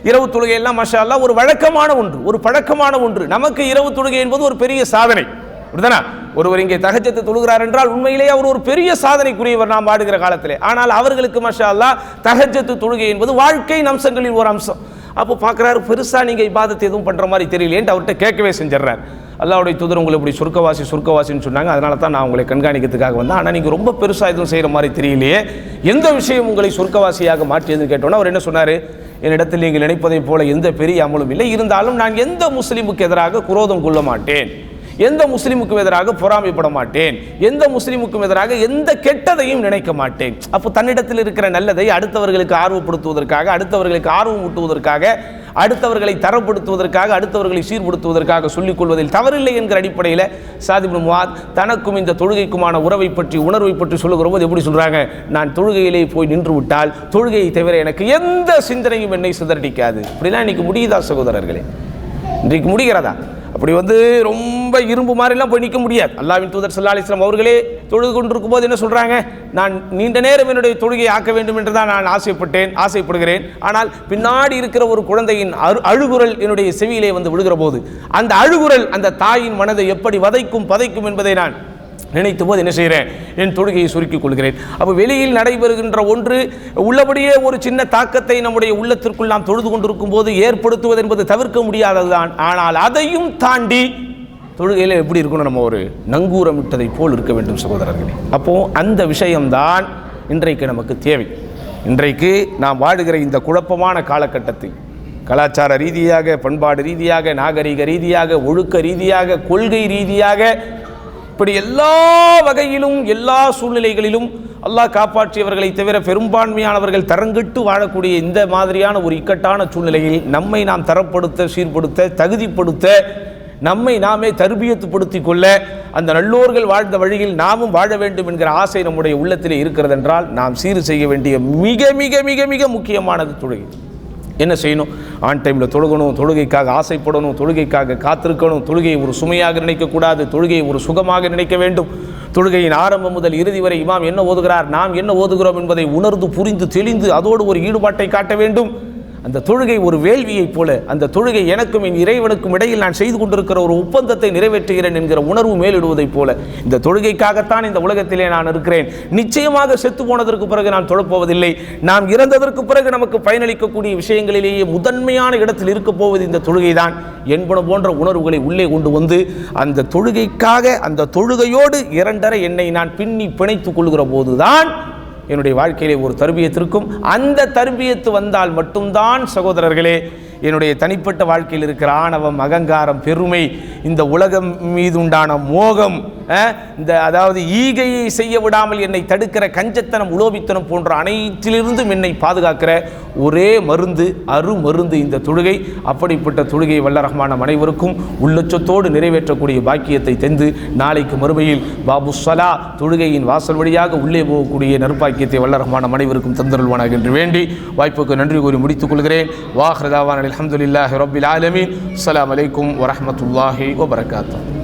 இரவு தொழுகை எல்லாம் மாஷா அல்லாஹ் ஒரு வழக்கமான ஒன்று, ஒரு பழக்கமான ஒன்று. நமக்கு இரவு தொழுகை என்பது ஒரு பெரிய சாதனை, அப்படிதானா? ஒருவர் இங்கே தஹஜ்ஜத் தொழுகிறார் என்றால் உண்மையிலேயே அவர் ஒரு பெரிய சாதனைக்குரியவர் நாம் வாடுகிற காலத்திலே. ஆனால் அவர்களுக்கு மாஷா அல்லாஹ் தஹஜ்ஜத் தொழுகை என்பது வாழ்க்கையின் அம்சங்களில் ஒரு அம்சம். அப்போ பார்க்குறாரு, பெருசாக நீங்கள் இபாதத்தை எதுவும் பண்ணுற மாதிரி தெரியலேன்ட்டு அவர்கிட்ட கேட்கவே செஞ்சிடறார். அல்லாஹ்வுடைய தூதர் உங்களை இப்படி சொர்க்கவாசின்னு சொன்னாங்க, அதனால தான் நான் உங்களை கண்காணிக்கிறதுக்காக வந்தேன், ஆனால் நீங்கள் ரொம்ப பெருசாக எதுவும் செய்கிற மாதிரி தெரியலையே, எந்த விஷயம் உங்களை சொர்க்கவாசியாக மாற்றியதுன்னு கேட்டோன்னா அவர் என்ன சொன்னார்? என்னிடத்தில் நீங்கள் நினைப்பதை போல எந்த பெரிய அமலும் இல்லை, இருந்தாலும் நான் எந்த முஸ்லீமுக்கு எதிராக குரோதம் கொள்ள மாட்டேன், எந்த முஸ்லீமுக்கும் எதிராக பொறாமைப்பட மாட்டேன், எந்த முஸ்லீமுக்கும் எதிராக எந்த கெட்டதையும் நினைக்க மாட்டேன். அப்போ தன்னிடத்தில் இருக்கிற நல்லதை அடுத்தவர்களுக்கு ஆர்வப்படுத்துவதற்காக, அடுத்தவர்களுக்கு ஆர்வம் ஊட்டுவதற்காக, அடுத்தவர்களை தரப்படுத்துவதற்காக, அடுத்தவர்களை சீர்படுத்துவதற்காக சொல்லிக் கொள்வதில் தவறில்லை என்கிற அடிப்படையில் சாத் இப்னு முஆத் தனக்கும் இந்த தொழுகைக்குமான உறவை பற்றி உணர்வை பற்றி சொல்லுகிற போது எப்படி சொல்கிறாங்க? நான் தொழுகையிலே போய் நின்று விட்டால் தொழுகையை தவிர எனக்கு எந்த சிந்தனையும் என்னை சிதறடிக்காது. அப்படிலாம் இன்னைக்கு முடியுதா சகோதரர்களே? இன்றைக்கு முடிகிறதா? அப்படி ரொம்ப இரும்பு மாதிரிலாம் போய் நிற்க முடியாது. அல்லாஹ்வின் தூதர் ஸல்லல்லாஹு அலைஹி வஸல்லம் அவர்களே தொழுது கொண்டிருக்கும் போது என்ன சொல்கிறாங்க? நான் நீண்ட நேரம் என்னுடைய தொழுகையை ஆக்க வேண்டும் என்று தான் நான் ஆசைப்படுகிறேன். ஆனால் பின்னாடி இருக்கிற ஒரு குழந்தையின் அழுகுரல் என்னுடைய செவியிலே விழுகிற போது அந்த அழுகுரல் அந்த தாயின் மனதை எப்படி வதைக்கும் பதைக்கும் என்பதை நான் நினைத்த போது என்ன செய்கிறேன், என் தொழுகையை சுருக்கிக் கொள்கிறேன். அப்போ வெளியில் நடைபெறுகின்ற ஒன்று உள்ளபடியே ஒரு சின்ன தாக்கத்தை நம்முடைய உள்ளத்திற்குள் நாம் தொழுது கொண்டிருக்கும் போது ஏற்படுத்துவது என்பது தவிர்க்க முடியாததுதான். ஆனால் அதையும் தாண்டி தொழுகையில் எப்படி இருக்கணும், நம்ம ஒரு நங்கூரம் விட்டதை போல் இருக்க வேண்டும் சகோதரர்களே. அப்போது அந்த விஷயம்தான் இன்றைக்கு நமக்கு தேவை. இன்றைக்கு நாம் வாழுகிற இந்த குழப்பமான காலகட்டத்தில் கலாச்சார ரீதியாக, பண்பாடு ரீதியாக, நாகரிக ரீதியாக, ஒழுக்க ரீதியாக, கொள்கை ரீதியாக, இப்படி எல்லா வகையிலும் எல்லா சூழ்நிலைகளிலும் அல்லாஹ் காப்பாற்றியவர்களை தவிர பெரும்பான்மையானவர்கள் தரங்கிட்டு வாழக்கூடிய இந்த மாதிரியான ஒரு இக்கட்டான சூழ்நிலையில் நம்மை நாம் தரப்படுத்த, சீர்படுத்த, தகுதிப்படுத்த, நம்மை நாமே தர்பியத்துப்படுத்தி கொள்ள, அந்த நல்லோர்கள் வாழ்ந்த வழியில் நாமும் வாழ வேண்டும் என்கிற ஆசை நம்முடைய உள்ளத்திலே இருக்கிறது என்றால் நாம் சீர் செய்ய வேண்டிய மிக மிக மிக மிக முக்கியமானது தொழுகை. என்ன செய்யணும்? ஆன் டைமில் தொழுகணும், தொழுகைக்காக ஆசைப்படணும், தொழுகைக்காக காத்திருக்கணும், தொழுகையை ஒரு சுமையாக நினைக்கக்கூடாது, தொழுகையை ஒரு சுகமாக நினைக்க வேண்டும். தொழுகையின் ஆரம்பம் முதல் இறுதி வரை இமாம் என்ன ஓதுகிறார், நாம் என்ன ஓதுகிறோம் என்பதை உணர்ந்து புரிந்து தெளிந்து அதோடு ஒரு ஈடுபாட்டை காட்ட வேண்டும். அந்த தொழுகை ஒரு வேள்வியைப் போல, அந்த தொழுகை எனக்கும் என் இறைவனுக்கும் இடையில் நான் செய்து கொண்டிருக்கிற ஒரு ஒப்பந்தத்தை நிறைவேற்றுகிறேன் என்கிற உணர்வு மேலிடுவதைப் போல, இந்த தொழுகைக்காகத்தான் இந்த உலகத்திலே நான் இருக்கிறேன், நிச்சயமாக செத்து போனதற்கு பிறகு நான் தொழப்போவதில்லை, நாம் இறந்ததற்கு பிறகு நமக்கு பயனளிக்கக்கூடிய விஷயங்களிலேயே முதன்மையான இடத்தில் இருக்கப் போவது இந்த தொழுகை தான் என்பன போன்ற உணர்வுகளை உள்ளே கொண்டு வந்து அந்த தொழுகைக்காக, அந்த தொழுகையோடு இரண்டரை என்னை நான் பின்னி பிணைத்துக் கொள்கிற போதுதான் என்னுடைய வாழ்க்கையிலே ஒரு தர்பியத்திற்கும், அந்த தர்பியத்து வந்தால் மட்டும்தான் சகோதரர்களே என்னுடைய தனிப்பட்ட வாழ்க்கையில் இருக்கிற ஆணவம், அகங்காரம், பெருமை, இந்த உலகம் மீது உண்டான மோகம், இந்த அதாவது ஈகையை செய்ய விடாமல் என்னை தடுக்கிற கஞ்சத்தனம், உலோபித்தனம் போன்ற அனைத்திலிருந்தும் என்னை பாதுகாக்கிற ஒரே மருந்து, அருமருந்து இந்த தொழுகை. அப்படிப்பட்ட தொழுகை வல்ல ரஹ்மான் அனைவருக்கும் உள்ளச்சத்தோடு நிறைவேற்றக்கூடிய பாக்கியத்தை தந்து நாளைக்கு மறுமையில் பாபு ஸலா தொழுகையின் வாசல் வழியாக உள்ளே போகக்கூடிய நற்பாக்கியத்தை வல்ல ரஹ்மான் அனைவருக்கும் தந்தருள்வானாக என்று வேண்டி வாய்ப்புக்கு நன்றி கூறி முடித்துக் கொள்கிறேன். வாஹ்ரதாவான் அல்ஹம்துலில்லாஹி ரப்பில் ஆலமீன். அஸ்ஸலாமு அலைக்கும் வரஹ்மத்துல்லாஹி வபரகாத்துஹு.